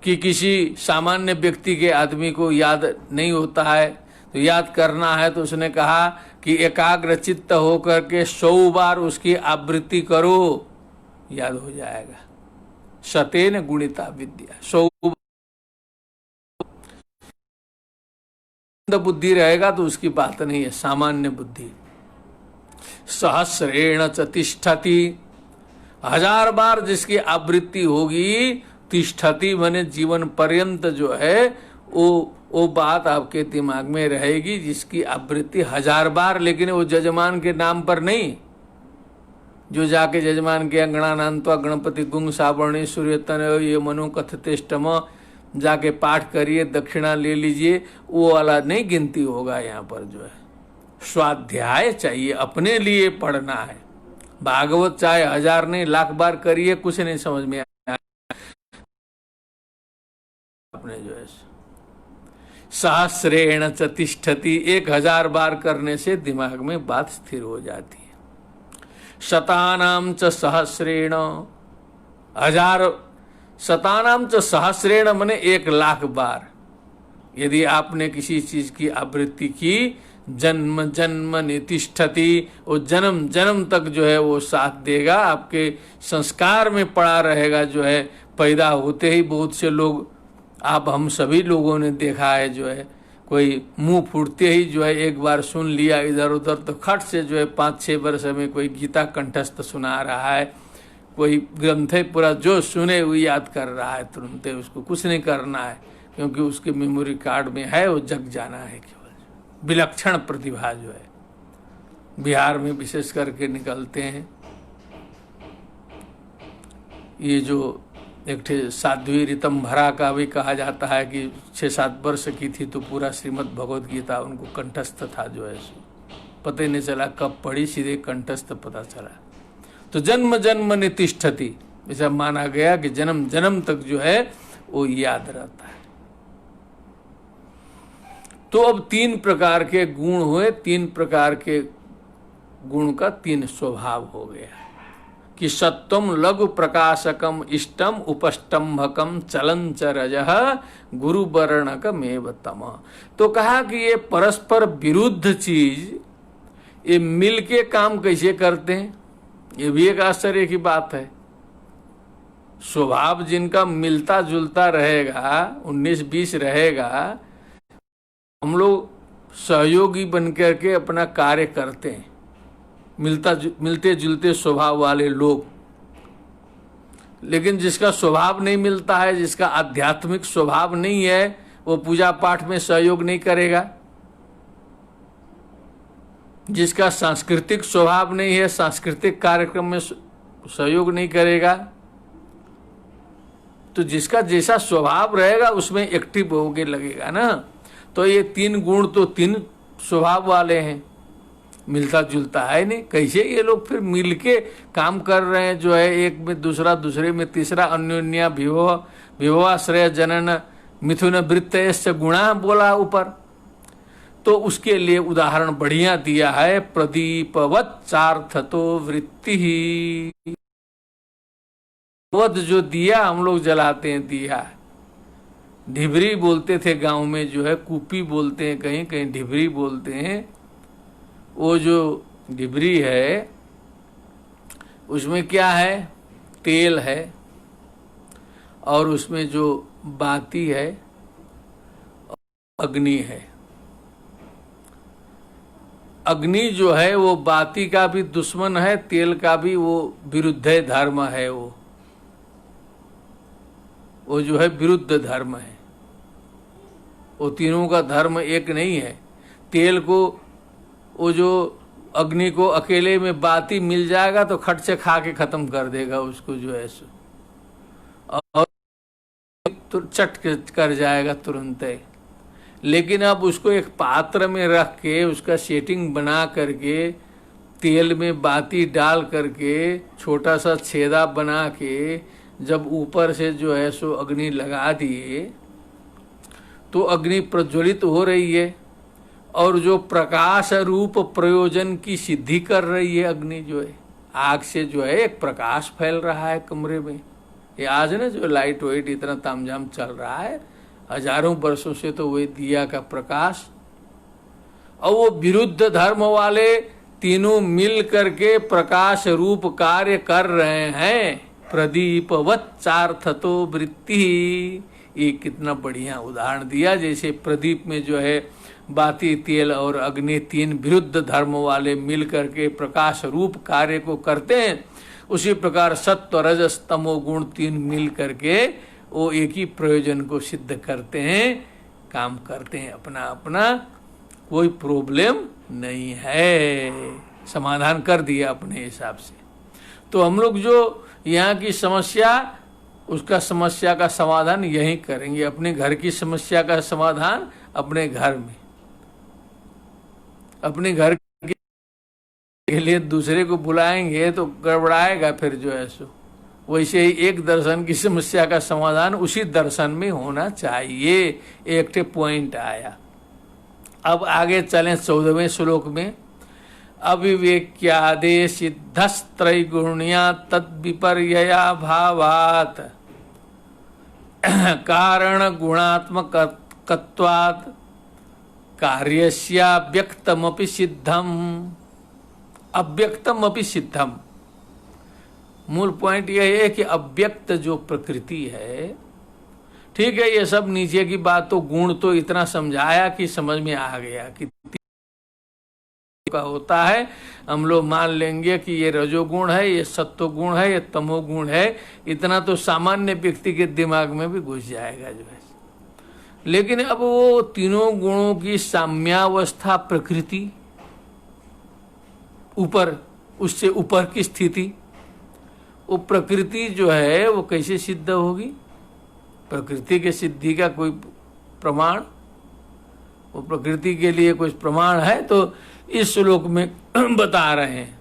कि किसी सामान्य व्यक्ति के आदमी को याद नहीं होता है, तो याद करना है तो उसने कहा कि एकाग्र चित्त होकर के 100 बार उसकी आवृत्ति करो, याद हो जाएगा। शतेन गुणिता विद्या, 100 बुद्धि रहेगा तो उसकी बात नहीं है, सामान्य बुद्धि। सहस्रेण च तिष्ठति, 1000 बार जिसकी आवृत्ति होगी, तिष्ठति माने जीवन पर्यंत जो है वो बात आपके दिमाग में रहेगी, जिसकी आवृत्ति 1000 बार, लेकिन वो जजमान के नाम पर नहीं, जो जाके जजमान के गणानान्त्वा गणपति गुंग सावर्णी सूर्यतन ये मनो कथतेष्टम जाके पाठ करिए, दक्षिणा ले लीजिए, वो वाला नहीं गिनती होगा। यहाँ पर जो है स्वाध्याय चाहिए, अपने लिए पढ़ना है। भागवत चाहे 1000 नहीं 1,00,000 बार करिए, कुछ नहीं समझ में आया। अपने जो है सहस्रेण च तिष्ठति, 1000 बार करने से दिमाग में बात स्थिर हो जाती है। शतानाम च सहस्रेण, 1000, शतानाम च सहस्रेण माने 1,00,000 बार यदि आपने किसी चीज की आवृत्ति की, जन्म जन्म नितिष्ठति, वो जन्म जन्म तक जो है वो साथ देगा, आपके संस्कार में पड़ा रहेगा। जो है पैदा होते ही बहुत से लोग, आप हम सभी लोगों ने देखा है जो है, कोई मुंह फूटते ही जो है एक बार सुन लिया इधर उधर, तो खट से जो है 5-6 वर्ष में कोई गीता कंठस्थ सुना रहा है, कोई ग्रंथ पूरा जो सुने वो याद कर रहा है तुरंत, उसको कुछ नहीं करना है, क्योंकि उसके मेमोरी कार्ड में है, वो जग जाना है केवल। विलक्षण प्रतिभा जो है बिहार में विशेष करके निकलते हैं। ये जो एक साध्वी ऋतंभरा का भी कहा जाता है कि 6-7 वर्ष की थी तो पूरा श्रीमद् भगवद गीता उनको कंठस्थ था, जो है पता ही नहीं चला कब पढ़ी, सीधे कंठस्थ पता चला। तो जन्म जन्म नितिष्ठति, ऐसा माना गया कि जन्म जन्म तक जो है वो याद रहता है। तो अब 3 प्रकार के गुण हुए, 3 प्रकार के गुण का 3 स्वभाव हो गया कि सत्वम लघु प्रकाशकम इष्टम उपस्तंभकम चलन च रजः गुरु वर्णकमेव तमः। तो कहा कि ये परस्पर विरुद्ध चीज ये मिलके काम कैसे करते हैं, ये भी एक आश्चर्य की बात है। स्वभाव जिनका मिलता जुलता रहेगा, 19-20 रहेगा, हम लोग सहयोगी बन करके अपना कार्य करते हैं, मिलते जुलते स्वभाव वाले लोग। लेकिन जिसका स्वभाव नहीं मिलता है, जिसका आध्यात्मिक स्वभाव नहीं है, वो पूजा पाठ में सहयोग नहीं करेगा। जिसका सांस्कृतिक स्वभाव नहीं है, सांस्कृतिक कार्यक्रम में सहयोग नहीं करेगा। तो जिसका जैसा स्वभाव रहेगा उसमें एक्टिव होके लगेगा ना। तो ये 3 गुण तो 3 स्वभाव वाले हैं, मिलता जुलता है नहीं। कैसे ये लोग फिर मिलके काम कर रहे हैं, जो है एक में दूसरा, दूसरे में तीसरा, अन्योन्या विभवाश्रय जनन मिथुन वृत्तयश्च गुणा बोला ऊपर। तो उसके लिए उदाहरण बढ़िया दिया है, प्रदीपवत चार्थतो वृत्ति ही। वध जो दिया हम लोग जलाते हैं, दिया ढिबरी बोलते थे गांव में, जो है कुपी बोलते हैं, कहीं कहीं ढिबरी बोलते हैं। वो जो ढिबरी है उसमें क्या है, तेल है, और उसमें जो बाती है अग्नि है। अग्नि जो है वो बाती का भी दुश्मन है, तेल का भी वो विरुद्ध धर्म है। वो जो है विरुद्ध धर्म है। वो तीनों का धर्म एक नहीं है। तेल को, वो जो अग्नि को अकेले में बाती मिल जाएगा तो खट से खा के खत्म कर देगा उसको, जो है सो, और चट कर जाएगा तुरंत है। लेकिन अब उसको एक पात्र में रख के उसका सेटिंग बना करके तेल में बाती डाल करके छोटा सा छेदा बना के जब ऊपर से जो है सो अग्नि लगा दिए तो अग्नि प्रज्वलित हो रही है, और जो प्रकाश रूप प्रयोजन की सिद्धि कर रही है अग्नि, जो है आग से जो है एक प्रकाश फैल रहा है कमरे में। ये आज ना जो लाइट वाइट इतना तामझाम चल रहा है, हजारों वर्षों से तो वही दिया का प्रकाश। और वो विरुद्ध धर्म वाले तीनों मिल करके प्रकाश रूप कार्य कर रहे हैं। प्रदीपवत चार्थतो वृत्ति, ये कितना बढ़िया उदाहरण दिया। जैसे प्रदीप में जो है बाती, तेल और अग्नि तीन विरुद्ध धर्म वाले मिल करके प्रकाश रूप कार्य को करते हैं, उसी प्रकार सत्व रजस तमो गुण तीन मिल करके वो एक ही प्रयोजन को सिद्ध करते हैं, काम करते हैं अपना अपना। कोई प्रॉब्लम नहीं है, समाधान कर दिया अपने हिसाब से। तो हम लोग जो यहाँ की समस्या, उसका समस्या का समाधान यही करेंगे। अपने घर की समस्या का समाधान अपने घर में, अपने घर के लिए दूसरे को बुलाएंगे तो गड़बड़ाएगा फिर, जो है सो। वैसे ही एक दर्शन की समस्या का समाधान उसी दर्शन में होना चाहिए। एक पॉइंट आया। अब आगे चलें 14वें श्लोक में। अविवेक्यादे सिद्धस्त्रैगुण्या तद्विपर्यया भावात् कारण गुणात्मकत्वात् कार्यस्याव्यक्तमपि सिद्धम। अव्यक्तमपि सिद्धम, मूल पॉइंट यह है कि अव्यक्त जो प्रकृति है, ठीक है, ये सब नीचे की बात तो गुण तो इतना समझाया कि समझ में आ गया कि का होता है। हम लोग मान लेंगे कि ये रजोगुण है, ये सत्वगुण है, ये तमोगुण है। इतना तो सामान्य व्यक्ति के दिमाग में भी घुस जाएगा, जो है। लेकिन अब वो तीनों गुणों की साम्यावस्था प्रकृति, ऊपर, उससे ऊपर की स्थिति, वो प्रकृति जो है वो कैसे सिद्ध होगी? प्रकृति के सिद्धि का कोई प्रमाण, वो प्रकृति के लिए कुछ प्रमाण है तो इस श्लोक में बता रहे हैं।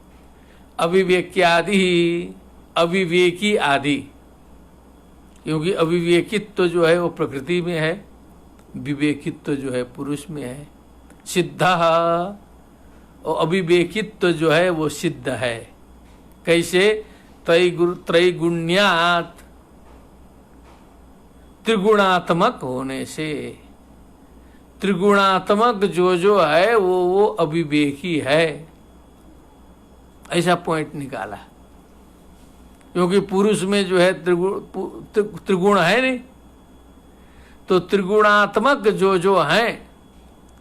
अविवेक्यादि, अविवेकी आदि, क्योंकि अविवेकित्व जो है वो प्रकृति में है, विवेकित्व जो है पुरुष में है। सिद्ध, और अविवेकित्व जो है वो सिद्ध है। कैसे? त्रैगुण्यात, त्रिगुणात्मक होने से। त्रिगुणात्मक जो है वो अविवेकी है, ऐसा पॉइंट निकाला। क्योंकि पुरुष में जो है त्रिगुण है नहीं, तो त्रिगुणात्मक जो है,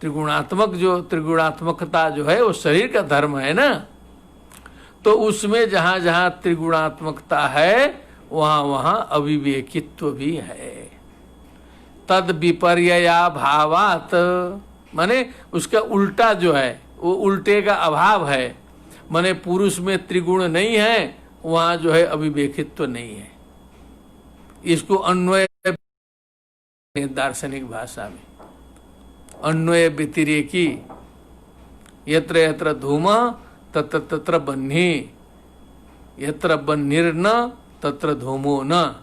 त्रिगुणात्मकता जो है वो शरीर का धर्म है ना। तो उसमें जहां जहां त्रिगुणात्मकता है वहां वहां अविवेकित्व भी है। तद विपर्यया भावात, माने उसका उल्टा जो है वो उल्टे का अभाव है। माने पुरुष में त्रिगुण नहीं है, वहां जो है अविवेकित्व नहीं है। इसको अन्वय, दार्शनिक भाषा में अन्वय व्यतिरेकी यत्र यत्र धूमः तत्र तत्र बह्निः, यत्र बह्निर्न तत्र धूमो न,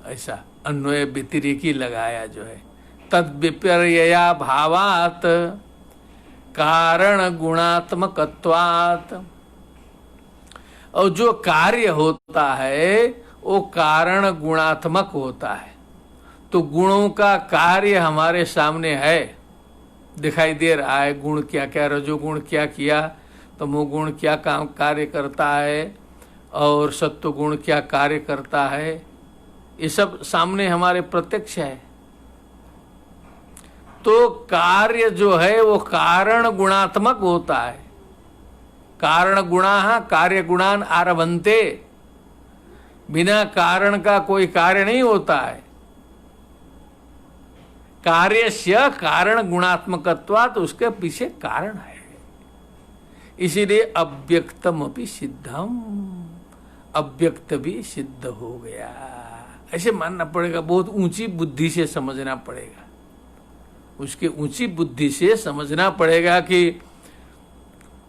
ऐसा अन्वय व्यतिरेकी लगाया जो है। तद विपर्यया भावात कारण गुणात्मकत्वात्, और जो कार्य होता है वो कारण गुणात्मक होता है। तो गुणों का कार्य हमारे सामने है, दिखाई दे रहा है। गुण क्या क्या, रजोगुण क्या किया, तमोगुण क्या काम कार्य करता है, और सत्वगुण क्या कार्य करता है, ये सब सामने हमारे प्रत्यक्ष है। तो कार्य जो है वो कारण गुणात्मक होता है। कारण गुणा कार्य गुणान आरभन्ते, बिना कारण का कोई कार्य नहीं होता है। कार्यस्य कारण गुणात्मकत्वात्, उसके पीछे कारण है। इसीलिए अव्यक्तम अपि सिद्धम, अव्यक्त भी सिद्ध हो गया, ऐसे मानना पड़ेगा। बहुत ऊंची बुद्धि से समझना पड़ेगा, उसके ऊंची बुद्धि से समझना पड़ेगा कि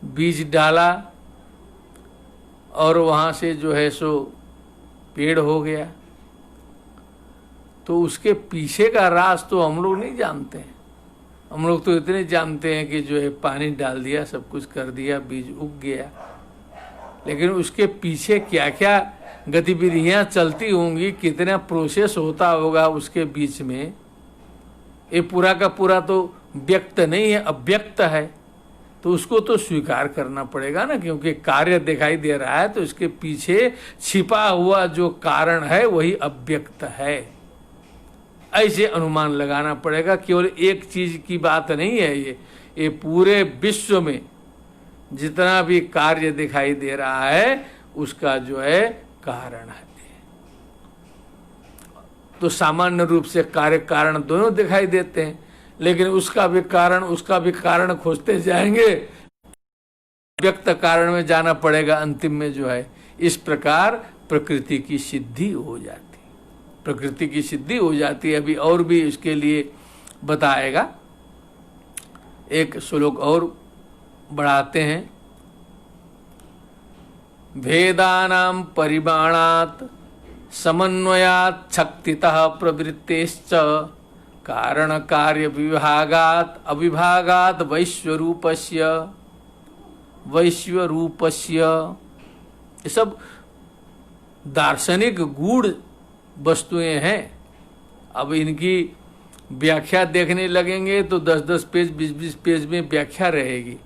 बीज डाला और वहाँ से जो है सो पेड़ हो गया, तो उसके पीछे का राज तो हम लोग नहीं जानते हैं। हम लोग तो इतने जानते हैं कि जो है पानी डाल दिया, सब कुछ कर दिया, बीज उग गया। लेकिन उसके पीछे क्या क्या गतिविधियां चलती होंगी, कितना प्रोसेस होता होगा उसके बीच में, ये पूरा का पूरा तो व्यक्त नहीं है, अव्यक्त है। तो उसको तो स्वीकार करना पड़ेगा ना, क्योंकि कार्य दिखाई दे रहा है, तो इसके पीछे छिपा हुआ जो कारण है वही अव्यक्त है। ऐसे अनुमान लगाना पड़ेगा। केवल एक चीज की बात नहीं है ये पूरे विश्व में जितना भी कार्य दिखाई दे रहा है उसका जो है कारण है। तो सामान्य रूप से कार्य कारण दोनों दिखाई देते हैं, लेकिन उसका भी कारण खोजते जाएंगे, व्यक्त कारण में जाना पड़ेगा अंतिम में जो है। इस प्रकार प्रकृति की सिद्धि हो जाती, प्रकृति की सिद्धि हो जाती है। अभी और भी इसके लिए बताएगा, एक श्लोक और बढ़ाते हैं। भेदानां परिमाणात् समन्वयात् शक्तितः प्रवृत्तेश्च कारण कार्य विभागात् अविभागात् वैश्वरूपस्य, ये सब दार्शनिक गूढ़ वस्तुएं हैं। अब इनकी व्याख्या देखने लगेंगे तो 10-10 पेज 20-20 पेज में व्याख्या रहेगी।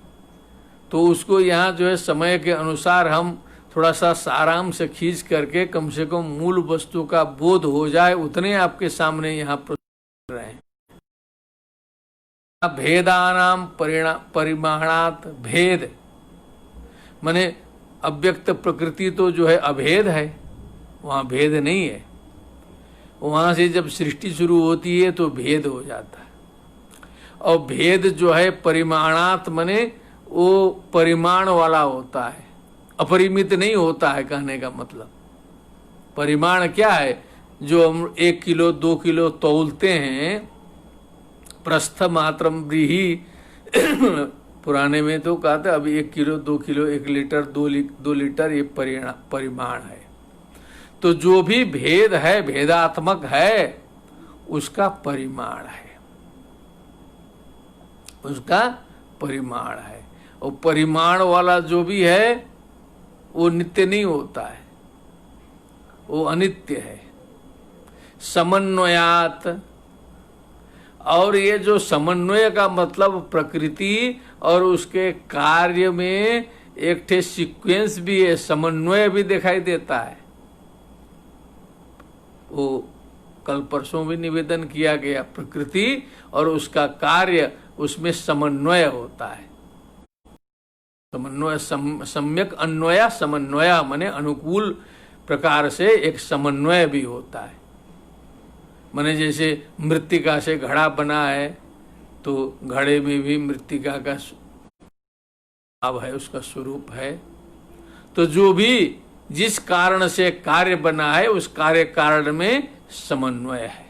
तो उसको यहाँ जो है समय के अनुसार हम थोड़ा सा सारांश से खींच करके कम से कम मूल वस्तु का बोध हो जाए, उतने आपके सामने यहाँ प्रस्तुत रहे। भेदानां परिमाणात्, भेद माने अव्यक्त प्रकृति तो जो है अभेद है, वहाँ भेद नहीं है। वहाँ से जब सृष्टि शुरू होती है तो भेद हो जाता है। और भेद जो है परिमाणात् माने वो परिमाण वाला होता है, अपरिमित नहीं होता है। कहने का मतलब परिमाण क्या है, जो हम 1 किलो 2 किलो तौलते हैं, प्रस्थ मात्रम ब्रीहि पुराने में तो कहा था। अभी 1 किलो 2 किलो 1 लीटर 2 लीटर ये परिमाण है। तो जो भी भेद है, भेदात्मक है, उसका परिमाण है, उसका परिमाण है। और परिमाण वाला जो भी है वो नित्य नहीं होता है, वो अनित्य है। समन्वयात, और ये जो समन्वय का मतलब प्रकृति और उसके कार्य में एक ठे सीक्वेंस भी है, समन्वय भी दिखाई देता है। वो कल परसों भी निवेदन किया गया, प्रकृति और उसका कार्य, उसमें समन्वय होता है। समन्वय सम्यक अन्वय, समन्वय माने अनुकूल प्रकार से एक समन्वय भी होता है। माने जैसे मृत्तिका से घड़ा बना है तो घड़े में भी मृत्तिका का भाव है, उसका स्वरूप है। तो जो भी जिस कारण से कार्य बना है उस कार्य कारण में समन्वय है।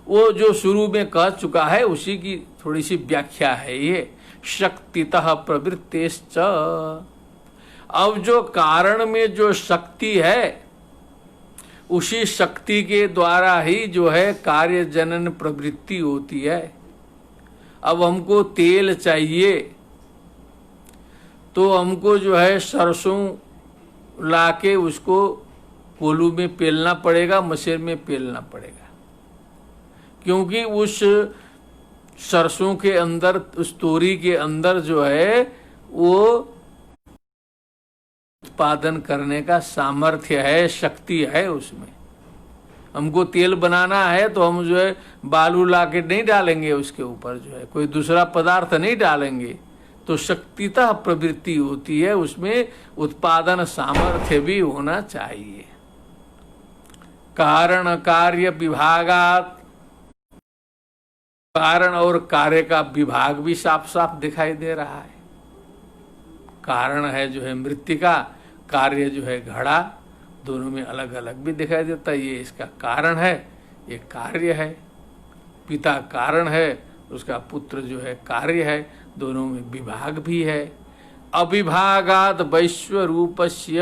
वो जो शुरू में कह चुका है उसी की थोड़ी सी व्याख्या है ये। शक्तितः प्रवृत्तेश्च। अब जो कारण में जो शक्ति है, उसी शक्ति के द्वारा ही जो है कार्य जनन प्रवृत्ति होती है। अब हमको तेल चाहिए तो हमको जो है सरसों लाके उसको कोलू में पेलना पड़ेगा, मशीन में पेलना पड़ेगा, क्योंकि उस सरसों के अंदर, उस तोरी के अंदर जो है वो उत्पादन करने का सामर्थ्य है, शक्ति है उसमें। हमको तेल बनाना है तो हम जो है बालू लाके नहीं डालेंगे, उसके ऊपर जो है कोई दूसरा पदार्थ नहीं डालेंगे, तो शक्तितः प्रवृत्ति होती है, उसमें उत्पादन सामर्थ्य भी होना चाहिए। कारण कार्य विभागात, कारण और कार्य का विभाग भी साफ साफ दिखाई दे रहा है। कारण है जो है मृत्तिका, कार्य जो है घड़ा, दोनों में अलग अलग भी दिखाई देता है। ये इसका कारण है, ये कार्य है। पिता कारण है, उसका पुत्र जो है कार्य है, दोनों में विभाग भी है। अविभागाद वैश्वरूपस्य।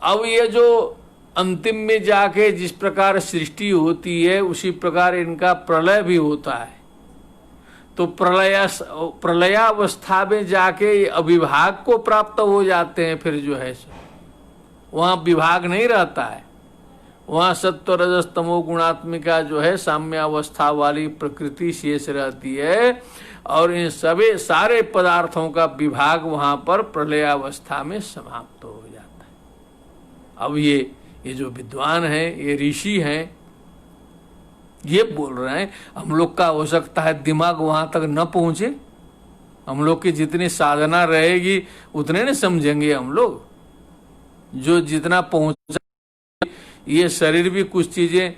अब ये जो अंतिम में जाके जिस प्रकार सृष्टि होती है, उसी प्रकार इनका प्रलय भी होता है। तो प्रलयावस्था में जाके अविभाग को प्राप्त हो जाते हैं। फिर जो है वहाँ विभाग नहीं रहता है, वहाँ सत्व रजस तमो गुणात्मिका जो है साम्यावस्था वाली प्रकृति शेष रहती है, और इन सभी सारे पदार्थों का विभाग वहाँ पर प्रलयावस्था में समाप्त हो जाता है। अब ये जो विद्वान हैं, ये ऋषि हैं, ये बोल रहे हैं। हम लोग का हो सकता है दिमाग वहां तक न पहुंचे, हम लोग की जितनी साधना रहेगी उतने न समझेंगे हम लोग। जो जितना पहुंचा, ये शरीर भी कुछ चीजें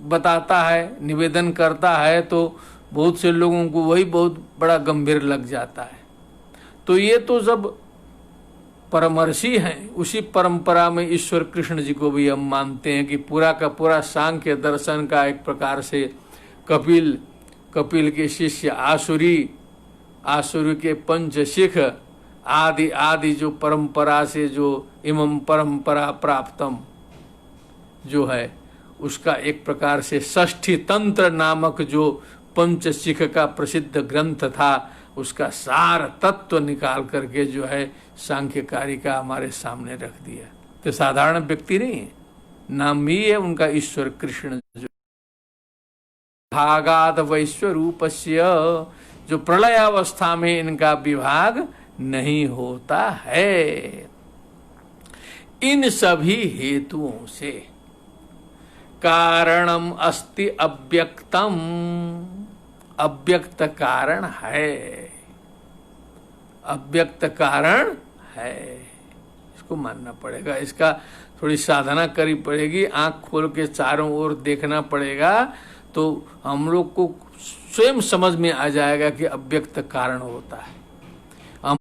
बताता है, निवेदन करता है, तो बहुत से लोगों को वही बहुत बड़ा गंभीर लग जाता है। तो ये तो सब परमर्षि हैं, उसी परंपरा में ईश्वर कृष्ण जी को भी हम मानते हैं कि पूरा का पूरा सांख्य दर्शन का एक प्रकार से कपिल के शिष्य आसुरी के पंचशिख आदि जो परंपरा से जो इमं परंपरा प्राप्तम जो है, उसका एक प्रकार से षष्ठी तंत्र नामक जो पंचशिख का प्रसिद्ध ग्रंथ था, उसका सार तत्व निकाल करके जो है सांख्यकारी का हमारे सामने रख दिया। तो साधारण व्यक्ति नहीं है, नाम ही है उनका ईश्वर कृष्ण। जो भागाद वैश्वरूपस्य, जो प्रलयावस्था में इनका विभाग नहीं होता है। इन सभी हेतुओं से कारणम अस्ति अव्यक्तम, अव्यक्त कारण है, अव्यक्त कारण है, इसको मानना पड़ेगा। इसका थोड़ी साधना करनी पड़ेगी, आंख खोल के चारों ओर देखना पड़ेगा, तो हम लोग को स्वयं समझ में आ जाएगा कि अव्यक्त कारण होता है। हम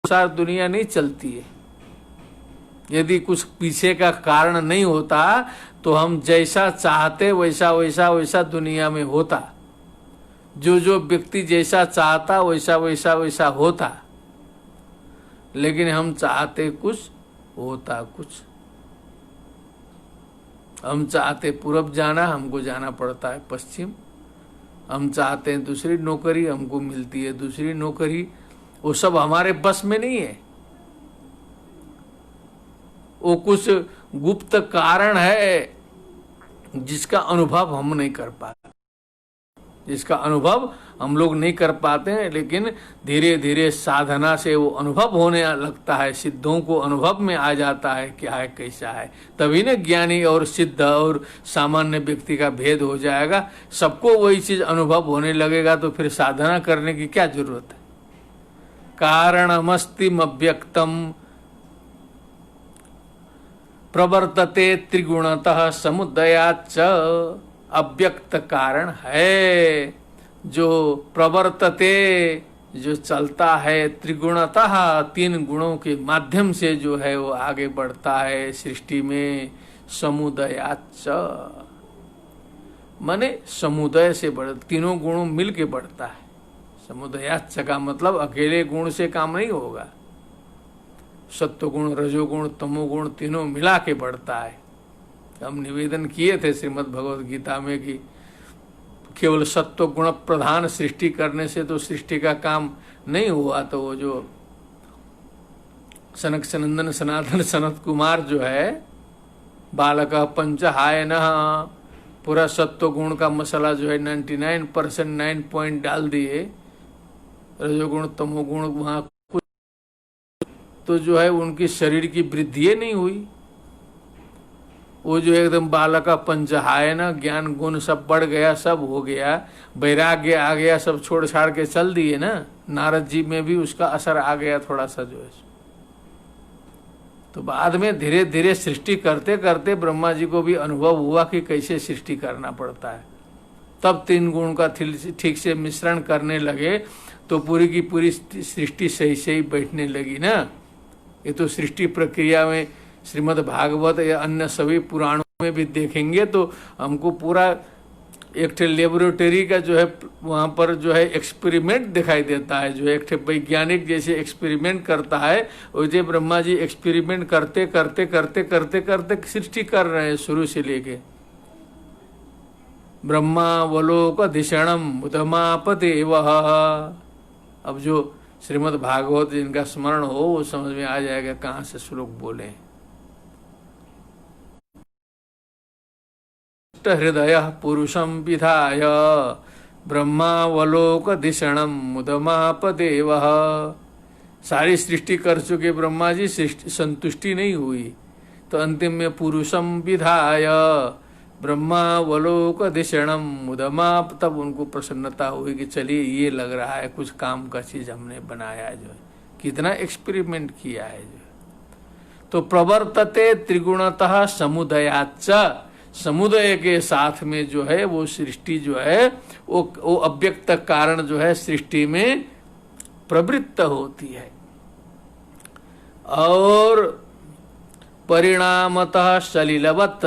अनुसार दुनिया नहीं चलती है। यदि कुछ पीछे का कारण नहीं होता तो हम जैसा चाहते वैसा वैसा वैसा दुनिया में होता, जो व्यक्ति जैसा चाहता वैसा वैसा वैसा होता, लेकिन हम चाहते कुछ होता कुछ। हम चाहते पूरब जाना, हमको जाना पड़ता है पश्चिम। हम चाहते हैं दूसरी नौकरी, हमको मिलती है दूसरी नौकरी। वो सब हमारे बस में नहीं है, वो कुछ गुप्त कारण है जिसका अनुभव हम नहीं कर पाते, जिसका अनुभव हम लोग नहीं कर पाते हैं। लेकिन धीरे धीरे साधना से वो अनुभव होने लगता है, सिद्धों को अनुभव में आ जाता है क्या है कैसा है। तभी ना ज्ञानी और सिद्ध और सामान्य व्यक्ति का भेद हो जाएगा। सबको वही चीज अनुभव होने लगेगा तो फिर साधना करने की क्या जरूरत है। कारणमस्तिम अव्यक्तम प्रवर्तते त्रिगुणतः समुदयाच्च, अव्यक्त कारण है जो प्रवर्तते, जो चलता है, त्रिगुणतः तीन गुणों के माध्यम से जो है वो आगे बढ़ता है सृष्टि में, समुदयाच्च माने समुदाय से बढ़, तीनों गुणों मिल के बढ़ता है। समुदायाच्च का मतलब अकेले गुण से काम नहीं होगा, सत्व गुण, रजोगुण, तमोगुण तीनों मिला के बढ़ता है। हम निवेदन किए थे श्रीमद् भगवद गीता में कि केवल सत्व गुण प्रधान सृष्टि करने से तो सृष्टि का काम नहीं हुआ। तो वो जो सनक सनंदन सनातन सनत कुमार जो है बालक पंचहायन, पूरा सत्व गुण का मसाला जो है 99% 9 पॉइंट डाल दिए, रजोगुण तमोगुण वहां कुछ, तो जो है उनकी शरीर की वृद्धि नहीं हुई। वो जो एकदम बालका पंचहायन, ज्ञान गुण सब बढ़ गया, सब हो गया, वैराग्य आ गया, सब छोड़ छाड़ के चल दिए ना। नारद जी में भी उसका असर आ गया थोड़ा सा जो है। तो बाद में धीरे धीरे सृष्टि करते करते ब्रह्मा जी को भी अनुभव हुआ कि कैसे सृष्टि करना पड़ता है। तब 3 गुण का ठीक से मिश्रण करने लगे तो पूरी की पूरी सृष्टि सही सही बैठने लगी ना। ये तो सृष्टि प्रक्रिया में श्रीमद् भागवत या अन्य सभी पुराणों में भी देखेंगे तो हमको पूरा एक लेबोरेटरी का जो है वहाँ पर जो है एक्सपेरिमेंट दिखाई देता है। जो एक वैज्ञानिक जैसे एक्सपेरिमेंट करता है वैसे ब्रह्मा जी एक्सपेरिमेंट करते करते करते करते करते सृष्टि कर रहे हैं शुरू से लेके। ब्रह्मावलोकधिषणम उदमापदेव। अब जो श्रीमद् भागवत जिनका स्मरण हो वो समझ में आ जाएगा कहाँ से श्लोक बोले। हृदय पुरुषम विधाय ब्रह्मावलोकधिषणम मुदमापदेव। सारी सृष्टि कर चुके ब्रह्मा जी, संतुष्टि नहीं हुई तो अंतिम में पुरुषम विधाय ब्रह्मावलोकधिषणम मुदमाप, तब उनको प्रसन्नता हुई कि चलिए ये लग रहा है कुछ काम का चीज हमने बनाया है। जो है कितना एक्सपेरिमेंट किया है जो। तो प्रवर्तते त्रिगुणतः समुदयाच्च, समुदय के साथ में जो है वो सृष्टि जो है वो अव्यक्त कारण जो है सृष्टि में प्रवृत्त होती है। और परिणामतः सलिलवत,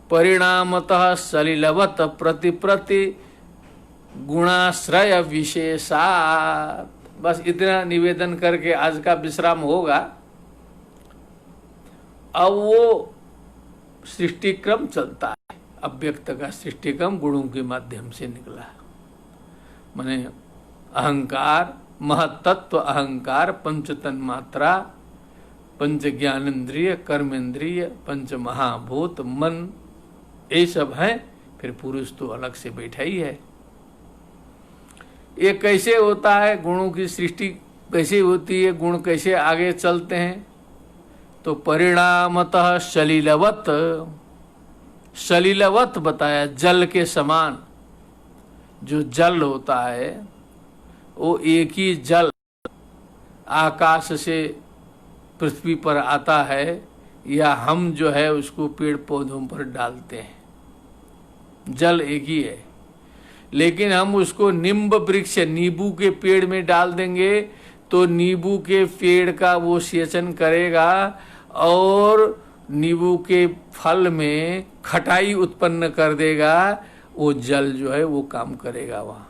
परिणामतः सलिलवत प्रति प्रति गुणाश्रय विशेषात्। बस इतना निवेदन करके आज का विश्राम होगा। अब वो सृष्टि क्रम चलता है, अव्यक्त का सृष्टि क्रम गुणों के माध्यम से निकला। माने अहंकार, महतत्व अहंकार, पंच तन्मात्रा, पंच ज्ञानेन्द्रिय, कर्मेंद्रिय, पंच महाभूत, मन, ये सब है। फिर पुरुष तो अलग से बैठा ही है। ये कैसे होता है, गुणों की सृष्टि कैसे होती है, गुण कैसे आगे चलते हैं। तो परिणामतः सलिलवत, सलिलवत बताया, जल के समान। जो जल होता है वो एक ही जल आकाश से पृथ्वी पर आता है या हम जो है उसको पेड़ पौधों पर डालते हैं। जल एक ही है, लेकिन हम उसको नींब वृक्ष, नींबू के पेड़ में डाल देंगे तो नींबू के पेड़ का वो सेचन करेगा और नींबू के फल में खटाई उत्पन्न कर देगा। वो जल जो है वो काम करेगा वहाँ।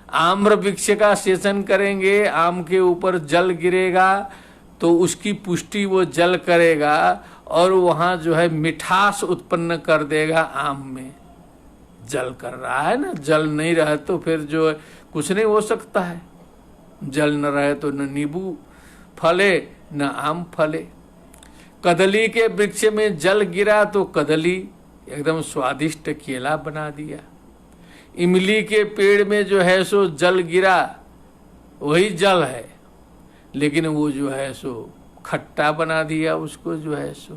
आम्र वृक्ष का सेचन करेंगे, आम के ऊपर जल गिरेगा तो उसकी पुष्टि वो जल करेगा और वहाँ जो है मिठास उत्पन्न कर देगा आम में। जल कर रहा है ना, जल नहीं रहे तो फिर जो है कुछ नहीं हो सकता है। जल न रहे तो न नींबू फले न आम फले। कदली के वृक्ष में जल गिरा तो कदली एकदम स्वादिष्ट केला बना दिया। इमली के पेड़ में जो है सो जल गिरा, वही जल है, लेकिन वो जो है सो खट्टा बना दिया उसको जो है सो।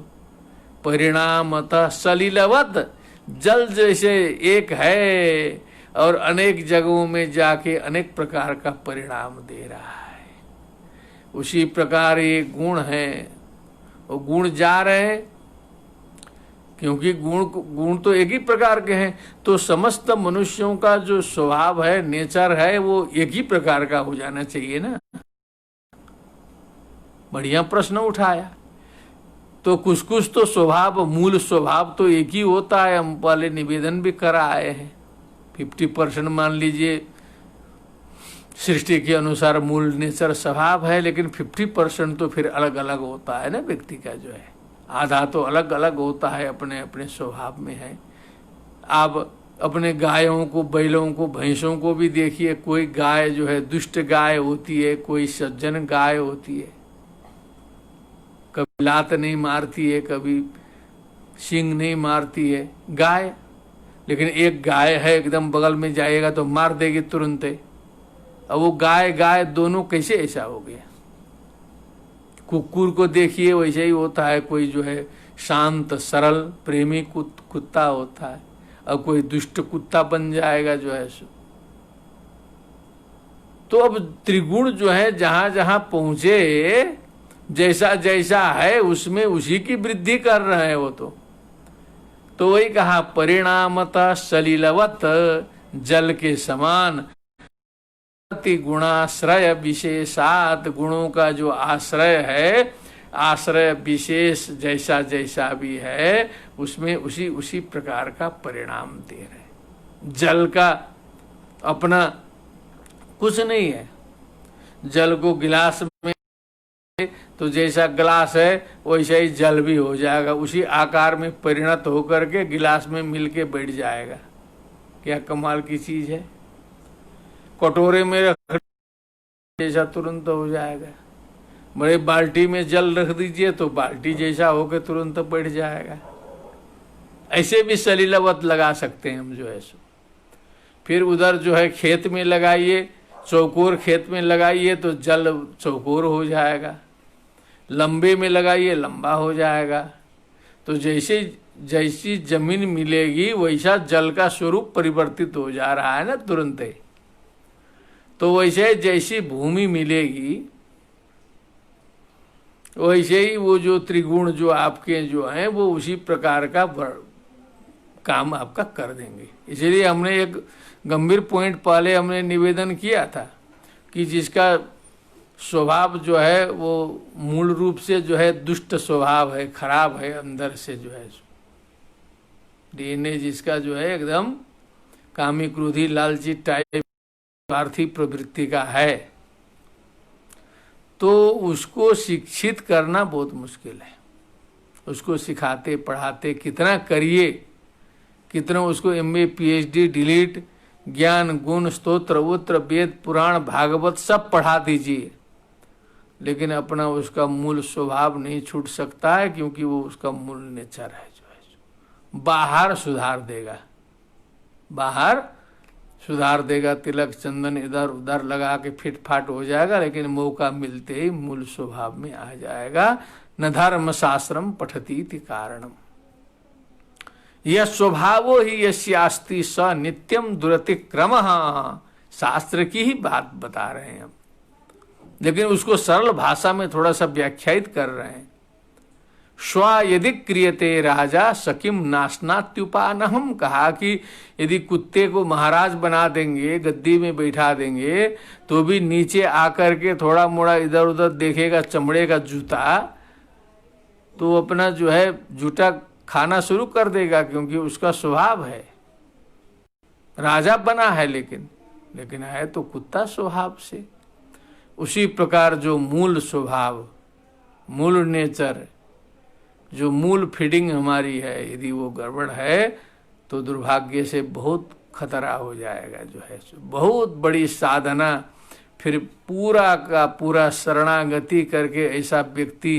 परिणामतः सलिलवत, जल जैसे एक है और अनेक जगहों में जाके अनेक प्रकार का परिणाम दे रहा है। उसी प्रकार ये गुण है, वो गुण जा रहे हैं क्योंकि गुण तो एक ही प्रकार के हैं। तो समस्त मनुष्यों का जो स्वभाव है, नेचर है, वो एक ही प्रकार का हो जाना चाहिए ना। बढ़िया प्रश्न उठाया। तो कुछ तो स्वभाव, मूल स्वभाव तो एक ही होता है। हम पहले निवेदन भी करा आए हैं। 50% मान लीजिए सृष्टि के अनुसार मूल नेचर स्वभाव है, लेकिन 50% तो फिर अलग अलग होता है ना व्यक्ति का जो है। आधा तो अलग अलग होता है, अपने अपने स्वभाव में है। आप अपने गायों को, बैलों को, भैंसों को भी देखिए। कोई गाय जो है दुष्ट गाय होती है, कोई सज्जन गाय होती है। कभी लात नहीं मारती है, कभी सींग नहीं मारती है गाय। लेकिन एक गाय है एकदम बगल में जाएगा तो मार देगी तुरंत। अब वो गाय गाय दोनों कैसे ऐसा हो गया? कुकुर को देखिए, वैसे ही होता है। कोई जो है शांत सरल प्रेमी कुत्ता होता है, अब कोई दुष्ट कुत्ता बन जाएगा जो है सो। तो अब त्रिगुण जो है जहां जहां पहुंचे, जैसा जैसा है उसमें उसी की वृद्धि कर रहे हैं वो। तो वही कहा, परिणामतः सलिलवत जल के समान गुणाश्रय विशेषात। गुणों का जो आश्रय है, आश्रय विशेष जैसा जैसा भी है उसमें उसी प्रकार का परिणाम दे रहे। जल का अपना कुछ नहीं है। जल को गिलास में तो जैसा गिलास है वैसा ही जल भी हो जाएगा, उसी आकार में परिणत होकर के गिलास में मिलके बैठ जाएगा। क्या कमाल की चीज है। कटोरे में रख जैसा तुरंत हो जाएगा। बड़े बाल्टी में जल रख दीजिए तो बाल्टी जैसा होकर तुरंत बैठ जाएगा। ऐसे भी सलीलावत लगा सकते हैं हम जो है सो। फिर उधर जो है खेत में लगाइए, चौकोर खेत में लगाइए तो जल चौकोर हो जाएगा। लंबे में लगाइए लंबा हो जाएगा। तो जैसे जैसी जमीन मिलेगी वैसा जल का स्वरूप परिवर्तित हो जा रहा है ना तुरंत ही। तो वैसे जैसी भूमि मिलेगी वैसे ही वो जो त्रिगुण जो आपके जो हैं वो उसी प्रकार का काम आपका कर देंगे। इसलिए हमने एक गंभीर पॉइंट पहले हमने निवेदन किया था कि जिसका स्वभाव जो है वो मूल रूप से जो है दुष्ट स्वभाव है, खराब है अंदर से जो है। डीएनए जिसका जो है एकदम कामी क्रोधी लालची टाइप स्वार्थी प्रवृत्ति का है, तो उसको शिक्षित करना बहुत मुश्किल है। उसको सिखाते पढ़ाते कितना करिए, कितना उसको MA PhD डिलीट ज्ञान गुण स्तोत्र वोत्र वेद पुराण भागवत सब पढ़ा दीजिए, लेकिन अपना उसका मूल स्वभाव नहीं छूट सकता है, क्योंकि वो उसका मूल नेचर है जो है। बाहर सुधार देगा, बाहर सुधार देगा, तिलक चंदन इधर उधर लगा के फिट फाट हो जाएगा, लेकिन मौका मिलते ही मूल स्वभाव में आ जाएगा। न धर्म शास्त्रम पठती इति कारणम यह स्वभावो ही यस्यास्ति स नित्यम दुरतिक्रमः। शास्त्र की ही बात बता रहे हैं हम, लेकिन उसको सरल भाषा में थोड़ा सा व्याख्यायित कर रहे हैं। स्व यदि क्रियते राजा सकिम नाशनात्युपानहम। कहा कि यदि कुत्ते को महाराज बना देंगे, गद्दी में बैठा देंगे, तो भी नीचे आकर के थोड़ा मोड़ा इधर उधर देखेगा चमड़े का जूता, तो अपना जो है जूता खाना शुरू कर देगा, क्योंकि उसका स्वभाव है। राजा बना है लेकिन है तो कुत्ता स्वभाव से। उसी प्रकार जो मूल स्वभाव, मूल नेचर, जो मूल फीडिंग हमारी है, यदि वो गड़बड़ है तो दुर्भाग्य से बहुत खतरा हो जाएगा जो है। बहुत बड़ी साधना, फिर पूरा का पूरा शरणागति करके ऐसा व्यक्ति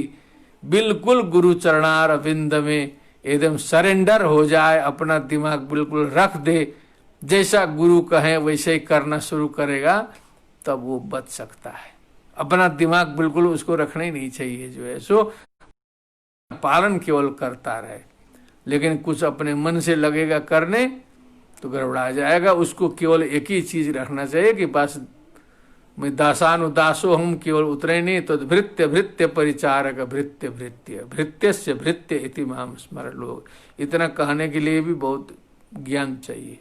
बिल्कुल गुरु चरणार विंद में एकदम सरेंडर हो जाए, अपना दिमाग बिल्कुल रख दे, जैसा गुरु कहें वैसे ही करना शुरू करेगा, तब वो बच सकता है। अपना दिमाग बिल्कुल उसको रखना ही नहीं चाहिए जो है सो। पालन केवल करता रहे, लेकिन कुछ अपने मन से लगेगा करने तो गड़बड़ा जाएगा। उसको केवल एक ही चीज रखना चाहिए कि बस मैं दासानुदासो हम, केवल उतरे नहीं तो भृत्य भृत्य परिचारक भृत्य भृत्य भृत्यस्य भृत्य इति माम स्मर। लोग इतना कहने के लिए भी बहुत ज्ञान चाहिए,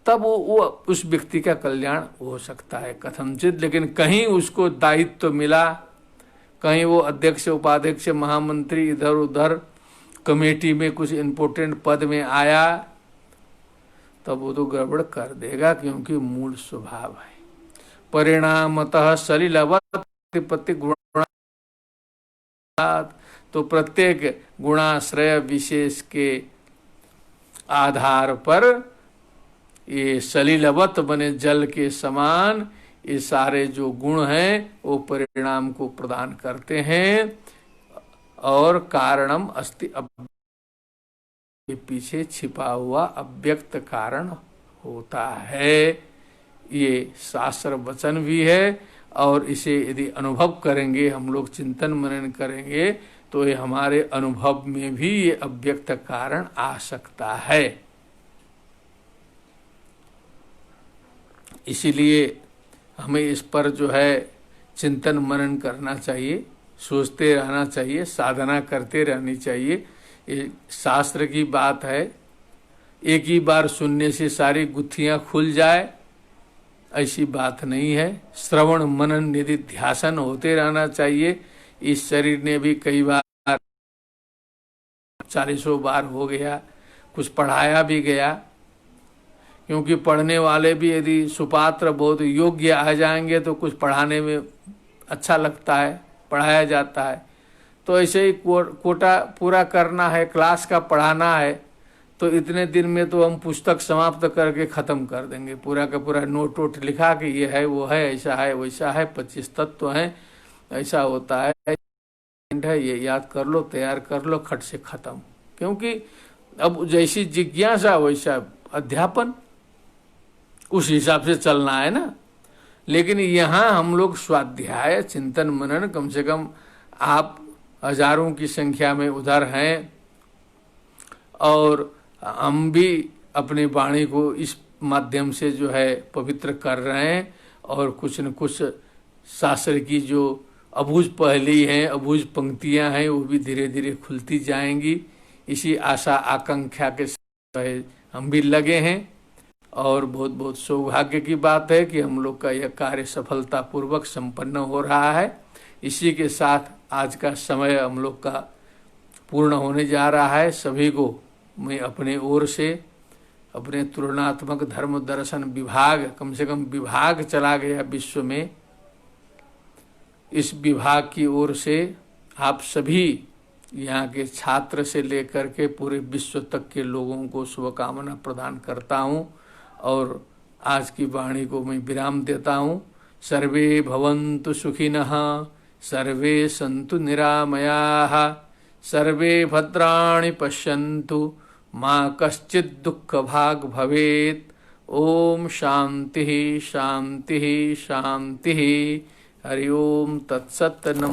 तब वो उस व्यक्ति का कल्याण हो सकता है कथनचित। लेकिन कहीं उसको दायित्व मिला, कहीं वो अध्यक्ष उपाध्यक्ष महामंत्री इधर उधर कमेटी में कुछ इम्पोर्टेंट पद में आया, तब वो तो गड़बड़ कर देगा, क्योंकि मूल स्वभाव है। परिणामतः सलिलवत् प्रतिपत्ति गुण, तो प्रत्येक गुणाश्रय विशेष के आधार पर ये सलिलवत बने जल के समान ये सारे जो गुण हैं वो परिणाम को प्रदान करते हैं। और कारणम अस्ति, के पीछे छिपा हुआ अव्यक्त कारण होता है। ये शास्त्र वचन भी है, और इसे यदि अनुभव करेंगे, हम लोग चिंतन मनन करेंगे, तो ये हमारे अनुभव में भी ये अव्यक्त कारण आ सकता है। इसीलिए हमें इस पर जो है चिंतन मनन करना चाहिए, सोचते रहना चाहिए, साधना करते रहनी चाहिए। ये शास्त्र की बात है, एक ही बार सुनने से सारी गुत्थियां खुल जाए, ऐसी बात नहीं है। श्रवण मनन निधि ध्यासन होते रहना चाहिए। इस शरीर ने भी कई बार 40 बार हो गया, कुछ पढ़ाया भी गया, क्योंकि पढ़ने वाले भी यदि सुपात्र बहुत योग्य आ जाएंगे तो कुछ पढ़ाने में अच्छा लगता है, पढ़ाया जाता है। तो ऐसे ही कोटा पूरा करना है, क्लास का पढ़ाना है, तो इतने दिन में तो हम पुस्तक समाप्त करके ख़त्म कर देंगे, पूरा का पूरा नोट वोट लिखा कि ये है वो है, ऐसा है वैसा है, 25 तत्व हैं, ऐसा होता है, ये याद कर लो, तैयार कर लो, खट से ख़त्म। क्योंकि अब जैसी जिज्ञासा वैसा अध्यापन, उस हिसाब से चलना है ना। लेकिन यहाँ हम लोग स्वाध्याय चिंतन मनन, कम से कम आप हजारों की संख्या में उधर हैं, और हम भी अपनी वाणी को इस माध्यम से जो है पवित्र कर रहे हैं, और कुछ न कुछ शास्त्र की जो अबूझ पहली हैं, अबूझ पंक्तियां हैं, वो भी धीरे धीरे खुलती जाएंगी। इसी आशा आकांक्षा के साथ हम भी लगे हैं, और बहुत बहुत सौभाग्य की बात है कि हम लोग का यह कार्य सफलतापूर्वक संपन्न हो रहा है। इसी के साथ आज का समय हम लोग का पूर्ण होने जा रहा है। सभी को मैं अपने ओर से, अपने तुलनात्मक धर्म दर्शन विभाग, कम से कम विभाग चला गया विश्व में, इस विभाग की ओर से आप सभी यहाँ के छात्र से लेकर के पूरे विश्व तक के लोगों को शुभकामना प्रदान करता हूँ, और आज की वाणी को मैं विराम देता हूँ। सर्वे भवन्तु सुखिनः, सर्वे सन्तु निरामयाः, सर्वे भद्राणि पश्यन्तु, मा कश्चित् दुःखभाग् भवेत्। ओम शांति शांति शांति। हरि ओम तत्सत्। नमः।